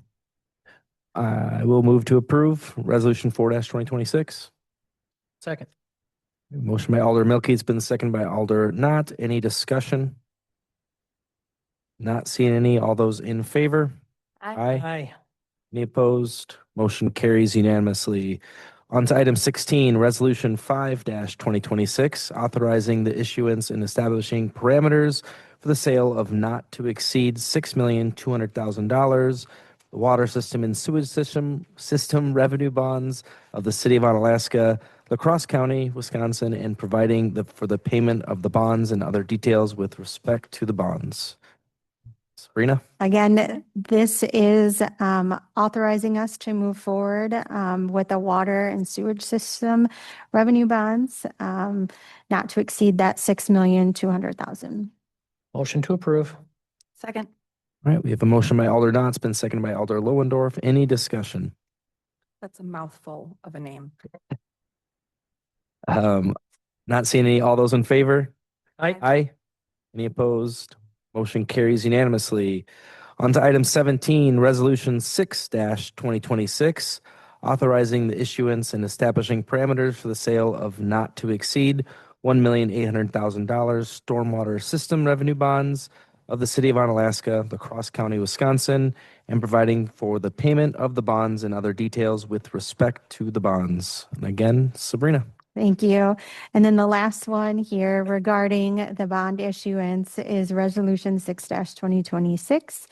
I will move to approve Resolution 4-2026. Second. Motion by Alder Milkey, it's been seconded by Alder Knott. Any discussion? Not seeing any. All those in favor? Aye. Aye. Any opposed? Motion carries unanimously. On to item 16, Resolution 5-2026, authorizing the issuance and establishing parameters for the sale of not to exceed $6,200,000 the water system and sewage system revenue bonds of the City of Onalaska, La Crosse County, Wisconsin, and providing for the payment of the bonds and other details with respect to the bonds. Sabrina? Again, this is authorizing us to move forward with the water and sewage system revenue bonds, not to exceed that $6,200,000. Motion to approve. Second. All right, we have a motion by Alder Knott, it's been seconded by Alder Lowendorf. Any discussion? That's a mouthful of a name. Not seeing any. All those in favor? Aye. Aye. Any opposed? Motion carries unanimously. On to item 17, Resolution 6-2026, authorizing the issuance and establishing parameters for the sale of not to exceed $1,800,000 stormwater system revenue bonds of the City of Onalaska, La Crosse County, Wisconsin, and providing for the payment of the bonds and other details with respect to the bonds. And again, Sabrina. Thank you. And then the last one here regarding the bond issuance is Resolution 6-2026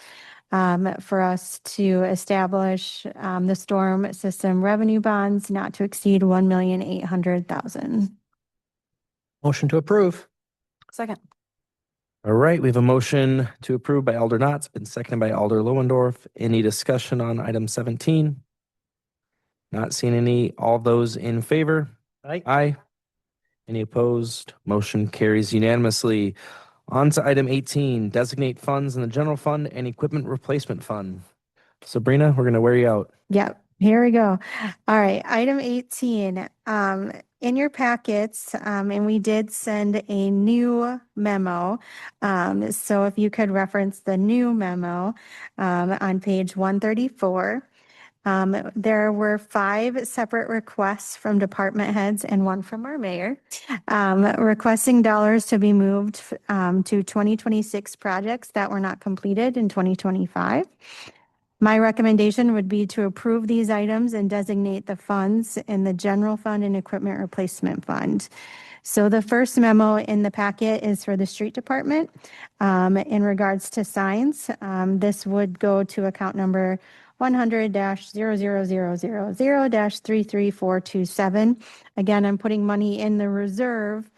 for us to establish the storm system revenue bonds not to exceed $1,800,000. Motion to approve. Second. All right, we have a motion to approve by Alder Knott, it's been seconded by Alder Lowendorf. Any discussion on item 17? Not seeing any. All those in favor? Aye. Aye. Any opposed? Motion carries unanimously. On to item 18, designate funds in the general fund and equipment replacement fund. Sabrina, we're going to wear you out. Yep. Here we go. All right, item 18. In your packets, and we did send a new memo. So if you could reference the new memo on page 134. There were 5 separate requests from department heads and 1 from our mayor, requesting dollars to be moved to 2026 projects that were not completed in 2025. My recommendation would be to approve these items and designate the funds in the general fund and equipment replacement fund. So the first memo in the packet is for the street department. In regards to signs, this would go to account number 100-00000-33427. Again, I'm putting money in the reserve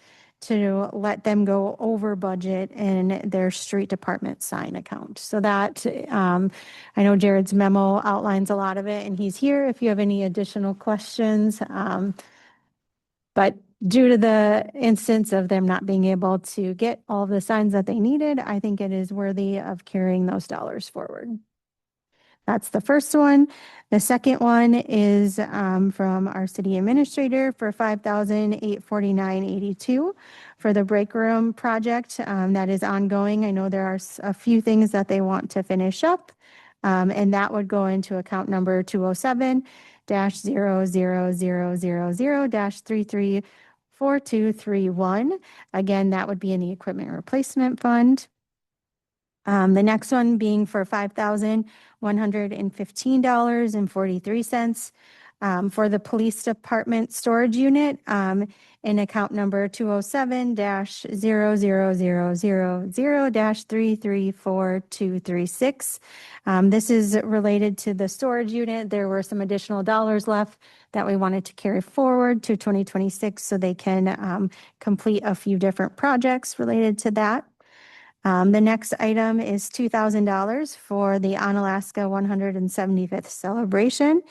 to let them go over budget in their street department sign account. So that, I know Jared's memo outlines a lot of it, and he's here if you have any additional questions. But due to the instance of them not being able to get all the signs that they needed, I think it is worthy of carrying those dollars forward. That's the first one. The second one is from our city administrator for $5,849.82 for the break room project that is ongoing. I know there are a few things that they want to finish up, and that would go into account number 207-00000-334231. Again, that would be in the equipment replacement fund. The next one being for $5,115.43 for the police department storage unit in account number 207-00000-334236. This is related to the storage unit. There were some additional dollars left that we wanted to carry forward to 2026 so they can complete a few different projects related to that. The next item is $2,000 for the Onalaska 175th celebration,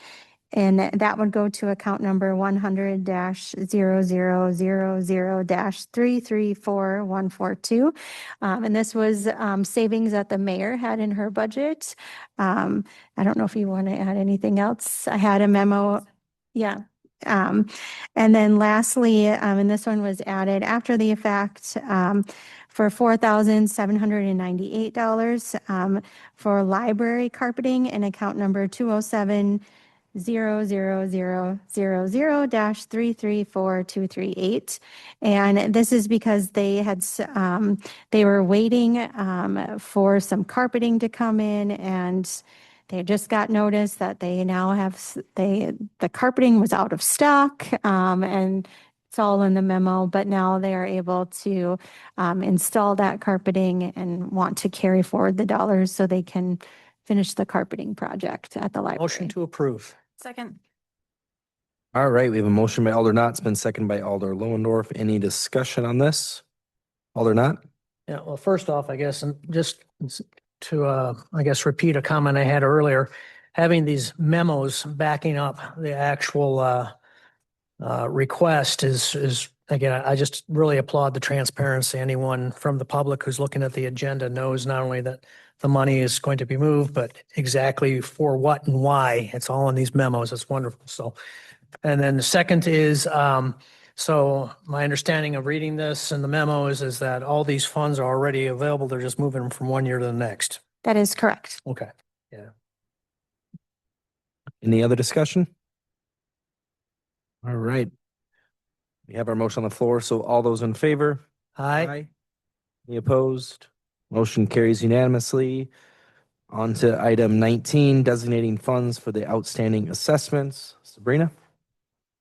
and that would go to account number 100-0000-334142. And this was savings that the mayor had in her budget. I don't know if you want to add anything else. I had a memo. Yeah. And then lastly, and this one was added after the effect, for $4,798 for library carpeting in account number 207-00000-334238. And this is because they had they were waiting for some carpeting to come in, and they just got notice that they now have the carpeting was out of stock, and it's all in the memo, but now they are able to install that carpeting and want to carry forward the dollars so they can finish the carpeting project at the library. Motion to approve. Second. All right, we have a motion by Alder Knott, it's been seconded by Alder Lohendorf. Any discussion on this? Alder Knott? Yeah, well, first off, I guess, and just to, I guess, repeat a comment I had earlier, having these memos backing up the actual request is, again, I just really applaud the transparency. Anyone from the public who's looking at the agenda knows not only that the money is going to be moved, but exactly for what and why. It's all in these memos. It's wonderful. So, and then the second is, so my understanding of reading this and the memos is that all these funds are already available. They're just moving them from one year to the next. That is correct. Okay. Any other discussion? All right. We have our motion on the floor, so all those in favor? Aye. Any opposed? Motion carries unanimously. On to item 19, designating funds for the outstanding assessments. Sabrina?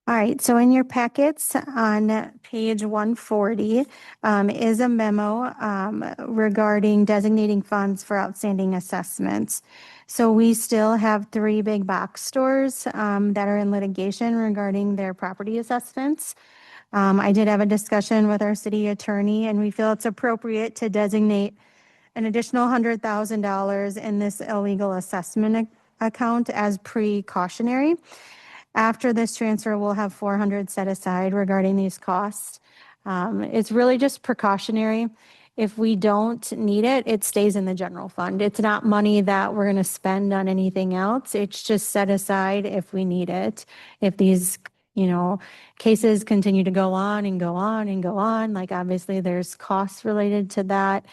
All right, so in your packets on page 140 is a memo regarding designating funds for outstanding assessments. So we still have 3 big box stores that are in litigation regarding their property assessments. I did have a discussion with our city attorney, and we feel it's appropriate to designate an additional $100,000 in this illegal assessment account as precautionary. After this transfer, we'll have $400 set aside regarding these costs. It's really just precautionary. If we don't need it, it stays in the general fund. It's not money that we're going to spend on anything else. It's just set aside if we need it. If these, cases continue to go on and go on and go on, like obviously there's costs related to that.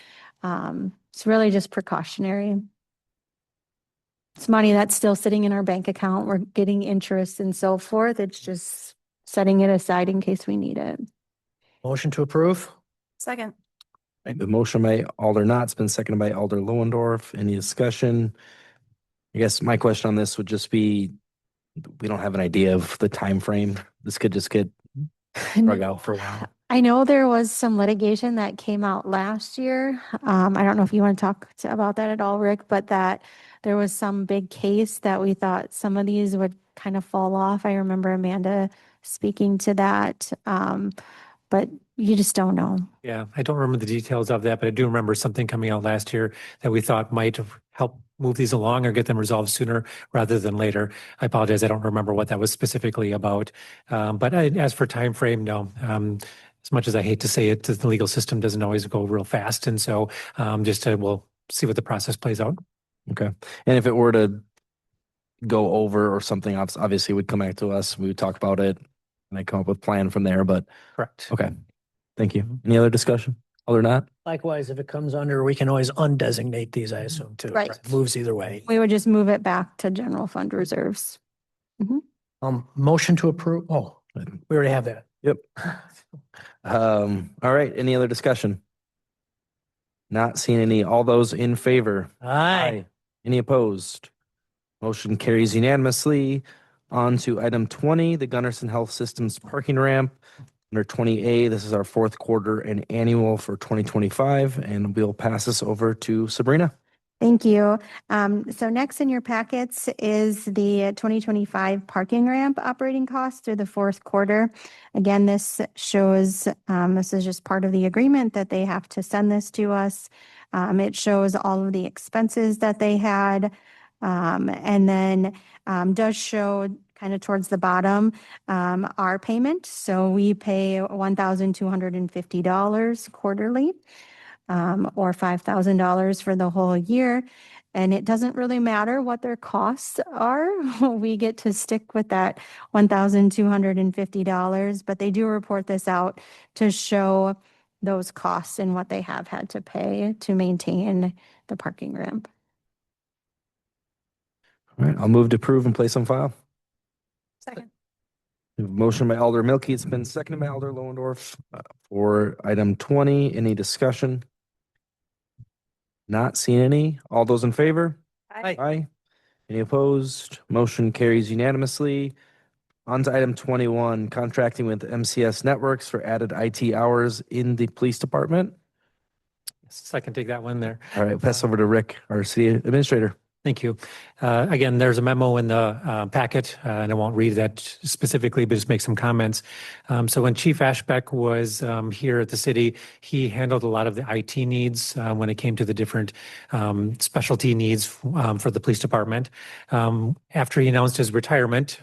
It's really just precautionary. It's money that's still sitting in our bank account. We're getting interest and so forth. It's just setting it aside in case we need it. Motion to approve? Second. The motion by Alder Knott's been seconded by Alder Lohendorf. Any discussion? I guess my question on this would just be, we don't have an idea of the time frame. This could just get drug out for a while. I know there was some litigation that came out last year. I don't know if you want to talk about that at all, Rick, but that there was some big case that we thought some of these would kind of fall off. I remember Amanda speaking to that. But you just don't know. Yeah, I don't remember the details of that, but I do remember something coming out last year that we thought might help move these along or get them resolved sooner rather than later. I apologize, I don't remember what that was specifically about. But as for time frame, no. As much as I hate to say it, the legal system doesn't always go real fast. And so we'll see what the process plays out. Okay. And if it were to go over or something, obviously it would come back to us. We would talk about it and I come up with a plan from there, but Correct. okay. Thank you. Any other discussion? Other than that? Likewise, if it comes under, we can always undesignate these, I assume, too. Right. Moves either way. We would just move it back to general fund reserves. Motion to approve. Oh, we already have that. Yep. All right. Any other discussion? Not seeing any. All those in favor? Aye. Any opposed? Motion carries unanimously. On to item 20, the Gunderson Health Systems parking ramp. Under 20A, this is our fourth quarter and annual for 2025, and we'll pass this over to Sabrina. Thank you. So next in your packets is the 2025 parking ramp operating costs through the fourth quarter. Again, this shows, this is just part of the agreement that they have to send this to us. It shows all of the expenses that they had. And then does show kind of towards the bottom our payment. So we pay $1,250 quarterly or $5,000 for the whole year. And it doesn't really matter what their costs are. We get to stick with that $1,250, but they do report this out to show those costs and what they have had to pay to maintain the parking ramp. All right, I'll move to approve and place on file. Second. Motion by Alder Milky. It's been seconded by Alder Lohendorf for item 20. Any discussion? Not seeing any. All those in favor? Aye. Aye. Any opposed? Motion carries unanimously. On to item 21, contracting with MCS Networks for added IT hours in the police department. So I can take that one there. All right, pass over to Rick, our city administrator. Thank you. Again, there's a memo in the packet, and I won't read that specifically, but just make some comments. So when Chief Ashbeck was here at the city, he handled a lot of the IT needs when it came to the different specialty needs for the police department. After he announced his retirement,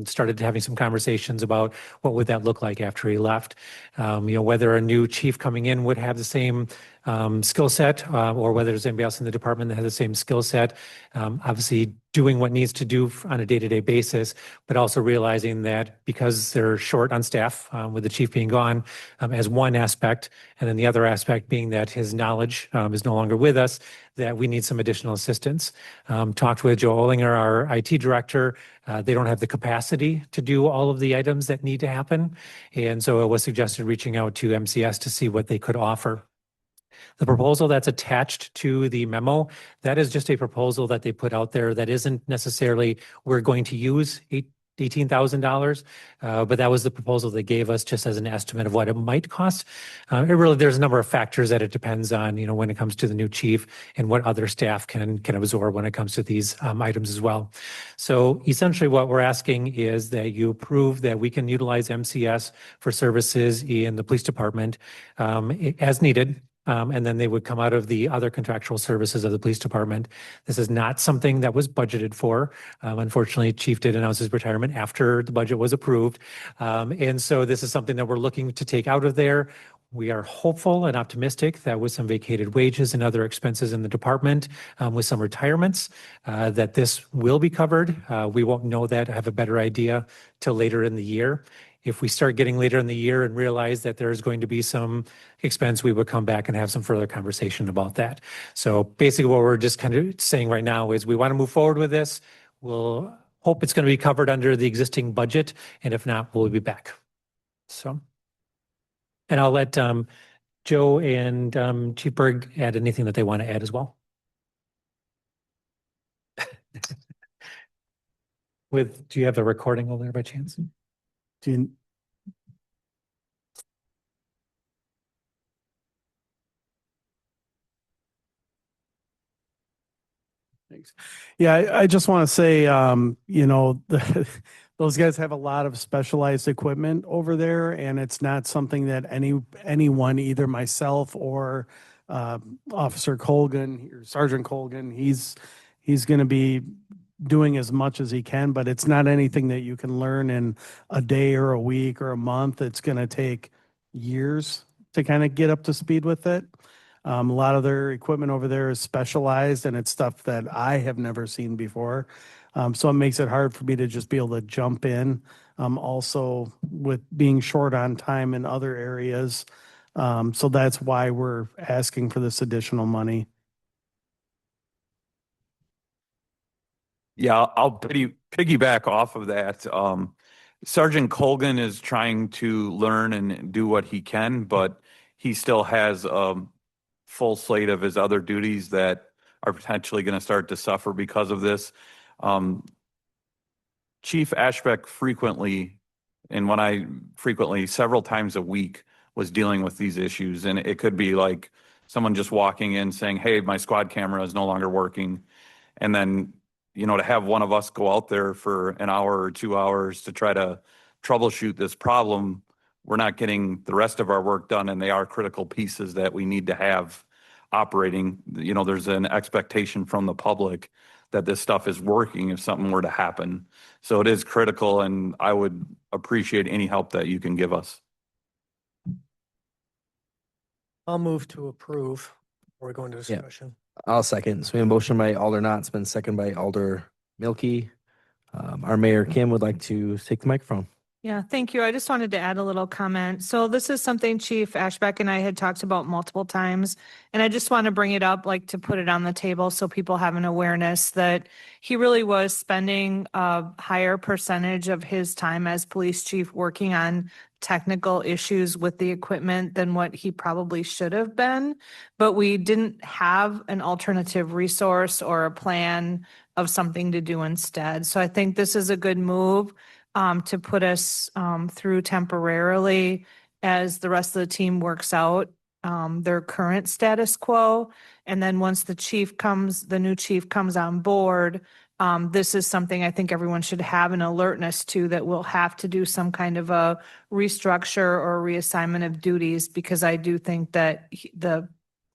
started having some conversations about what would that look like after he left. Whether a new chief coming in would have the same skill set or whether there's anybody else in the department that has the same skill set. Obviously doing what needs to do on a day-to-day basis, but also realizing that because they're short on staff with the chief being gone as one aspect, and then the other aspect being that his knowledge is no longer with us, that we need some additional assistance. Talked with Joe Olinger, our IT director. They don't have the capacity to do all of the items that need to happen. And so it was suggested reaching out to MCS to see what they could offer. The proposal that's attached to the memo, that is just a proposal that they put out there that isn't necessarily we're going to use $18,000, but that was the proposal they gave us just as an estimate of what it might cost. There's a number of factors that it depends on, when it comes to the new chief and what other staff can absorb when it comes to these items as well. So essentially what we're asking is that you approve that we can utilize MCS for services in the police department as needed. And then they would come out of the other contractual services of the police department. This is not something that was budgeted for. Unfortunately, Chief did announce his retirement after the budget was approved. And so this is something that we're looking to take out of there. We are hopeful and optimistic that with some vacated wages and other expenses in the department, with some retirements, that this will be covered. We won't know that, have a better idea till later in the year. If we start getting later in the year and realize that there's going to be some expense, we would come back and have some further conversation about that. So basically what we're just kind of saying right now is we want to move forward with this. We'll hope it's going to be covered under the existing budget. And if not, we'll be back. So, and I'll let Joe and Chief Berg add anything that they want to add as well. Do you have a recording over there by chance? Thanks. Yeah, I just want to say, those guys have a lot of specialized equipment over there, and it's not something that anyone, either myself or Officer Colgan or Sergeant Colgan, he's going to be doing as much as he can, but it's not anything that you can learn in a day or a week or a month. It's going to take years to kind of get up to speed with it. A lot of their equipment over there is specialized, and it's stuff that I have never seen before. So it makes it hard for me to just be able to jump in. Also with being short on time in other areas. So that's why we're asking for this additional money. Yeah, I'll piggyback off of that. Sergeant Colgan is trying to learn and do what he can, but he still has a full slate of his other duties that are potentially going to start to suffer because of this. Chief Ashbeck frequently, several times a week, was dealing with these issues. And it could be like someone just walking in saying, hey, my squad camera is no longer working. And then, to have one of us go out there for an hour or 2 hours to try to troubleshoot this problem, we're not getting the rest of our work done, and they are critical pieces that we need to have operating. There's an expectation from the public that this stuff is working if something were to happen. So it is critical, and I would appreciate any help that you can give us. I'll move to approve before we go into discussion. I'll second. So we have a motion by Alder Knott, it's been seconded by Alder Milky. Our Mayor Kim would like to take the microphone. Yeah, thank you. I just wanted to add a little comment. So this is something Chief Ashbeck and I had talked about multiple times, and I just want to bring it up, like to put it on the table so people have an awareness that he really was spending a higher percentage of his time as police chief working on technical issues with the equipment than what he probably should have been. But we didn't have an alternative resource or a plan of something to do instead. So I think this is a good move to put us through temporarily as the rest of the team works out their current status quo. And then once the new chief comes on board, this is something I think everyone should have an alertness to, that we'll have to do some kind of a restructure or reassignment of duties, because I do think that the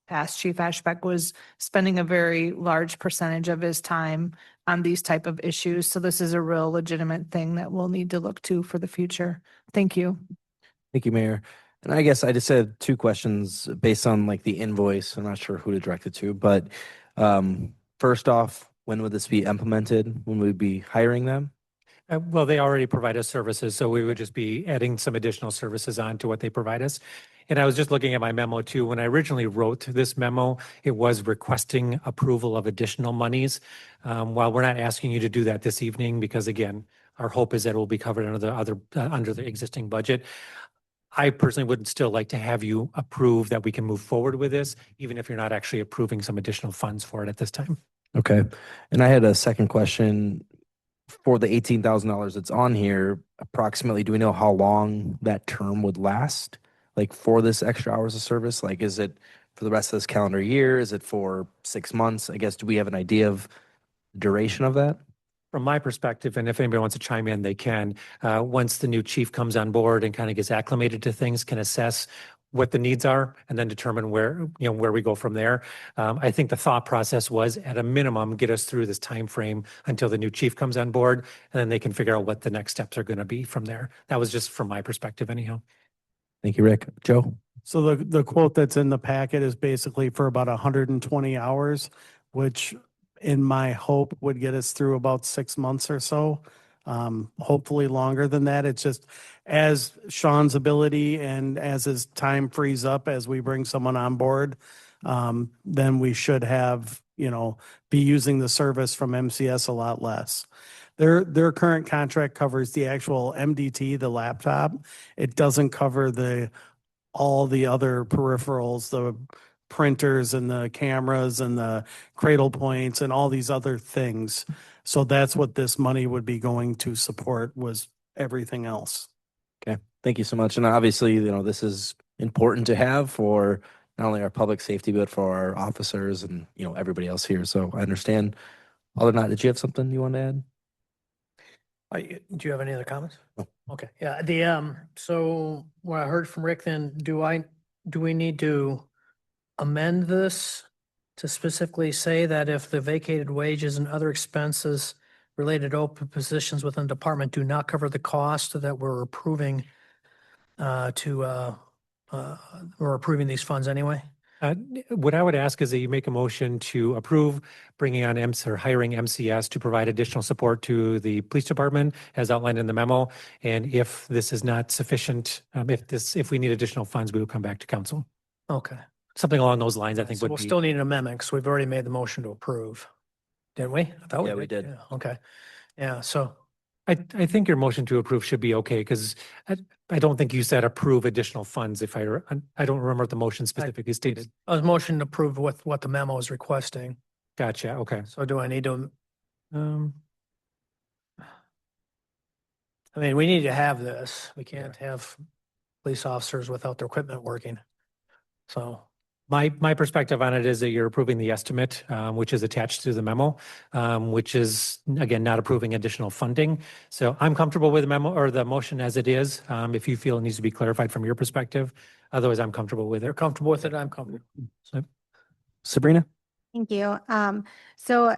past Chief Ashbeck was spending a very large percentage of his time on these type of issues. So this is a real legitimate thing that we'll need to look to for the future. Thank you. Thank you, Mayor. And I guess I just had two questions based on like the invoice. I'm not sure who to direct it to, but first off, when would this be implemented? When would we be hiring them? Well, they already provide us services, so we would just be adding some additional services on to what they provide us. And I was just looking at my memo too. When I originally wrote this memo, it was requesting approval of additional monies. While we're not asking you to do that this evening, because again, our hope is that it will be covered under the existing budget. I personally would still like to have you approve that we can move forward with this, even if you're not actually approving some additional funds for it at this time. Okay. And I had a second question for the $18,000 that's on here. Approximately, do we know how long that term would last? Like for this extra hours of service? Like, is it for the rest of this calendar year? Is it for 6 months? I guess, do we have an idea of the duration of that? From my perspective, and if anybody wants to chime in, they can. Once the new chief comes on board and kind of gets acclimated to things, can assess what the needs are, and then determine where we go from there. I think the thought process was, at a minimum, get us through this time frame until the new chief comes on board, and then they can figure out what the next steps are going to be from there. That was just from my perspective, anyhow. Thank you, Rick. Joe? So the quote that's in the packet is basically for about 120 hours, which in my hope would get us through about 6 months or so. Hopefully longer than that. It's just as Sean's ability and as his time frees up as we bring someone on board, then we should have, be using the service from MCS a lot less. Their current contract covers the actual MDT, the laptop. It doesn't cover all the other peripherals, the printers and the cameras and the cradle points and all these other things. So that's what this money would be going to support, was everything else. Okay, thank you so much. And obviously, this is important to have for not only our public safety, but for our officers and, everybody else here. So I understand. Aldernaut, did you have something you want to add? Do you have any other comments? No. Okay, yeah, so what I heard from Rick, then, do we need to amend this to specifically say that if the vacated wages and other expenses related to open positions within the department do not cover the cost that we're approving we're approving these funds anyway? What I would ask is that you make a motion to approve bringing on or hiring MCS to provide additional support to the police department as outlined in the memo. And if this is not sufficient, if we need additional funds, we will come back to council. Okay. Something along those lines, I think So would we'll be. still need an amendment because we've already made the motion to approve. Didn't we? I thought Yeah, we did. Yeah, okay. Yeah, so, I think your motion to approve should be okay because I don't think you said approve additional funds. I don't remember what the motion specifically stated. I was motioning to approve what the memo is requesting. Gotcha. Okay. So do I need to, Um, I mean, we need to have this. We can't have police officers without their equipment working. So, My perspective on it is that you're approving the estimate, which is attached to the memo, which is, again, not approving additional funding. So I'm comfortable with the memo or the motion as it is. If you feel it needs to be clarified from your perspective, otherwise I'm comfortable with they're it. comfortable with it, I'm comfortable. Sabrina? Thank you. So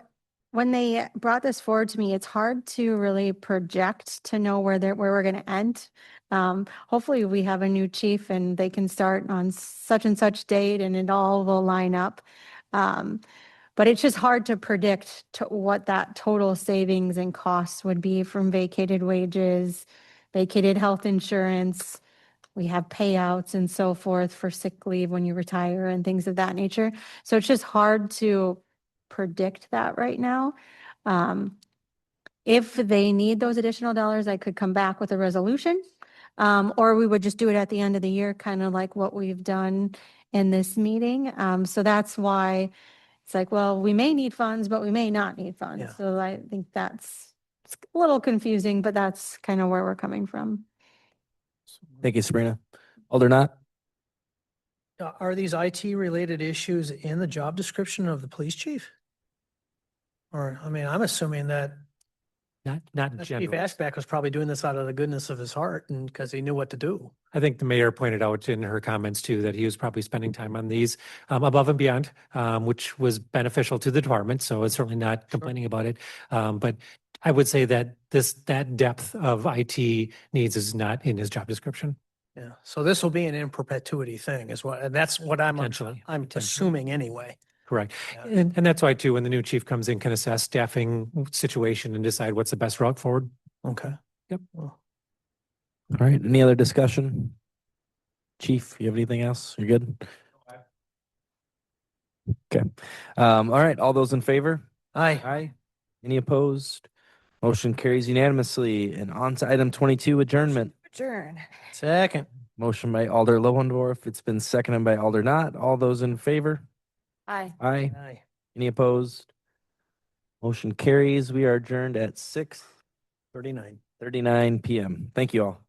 when they brought this forward to me, it's hard to really project to know where we're going to end. Hopefully we have a new chief and they can start on such and such date and it all will line up. But it's just hard to predict what that total savings and costs would be from vacated wages, vacated health insurance. We have payouts and so forth for sick leave when you retire and things of that nature. So it's just hard to predict that right now. If they need those additional dollars, I could come back with a resolution. Or we would just do it at the end of the year, kind of like what we've done in this meeting. So that's why it's like, well, we may need funds, but we may not need funds. Yeah. So I think it's a little confusing, but that's kind of where we're coming from. Thank you, Sabrina. Aldernaut? Are these IT related issues in the job description of the police chief? Or, I mean, I'm assuming that Not in Chief general. Ashback was probably doing this out of the goodness of his heart and because he knew what to do. I think the mayor pointed out in her comments too, that he was probably spending time on these above and beyond, which was beneficial to the department. So it's certainly not complaining about it. But I would say that that depth of IT needs is not in his job description. Yeah, so this will be an in perpetuity thing and that's what I'm Potentially. assuming anyway. Correct. Yeah. And that's why too, when the new chief comes in, can assess staffing situation and decide what's the best route forward. Okay. Yep. Well, All right, any other discussion? Chief, you have anything else? You're good? Okay. All right, all those in favor? aye. Aye. Any opposed? Motion carries unanimously. And on to item 22, adjournment. Adjourn. Second. Motion by Alder Lohendorf. It's been seconded by Alder Knott. All those in favor? Aye. Aye. Aye. Any opposed? Motion carries. We are adjourned at 6:39 39. PM. Thank you all.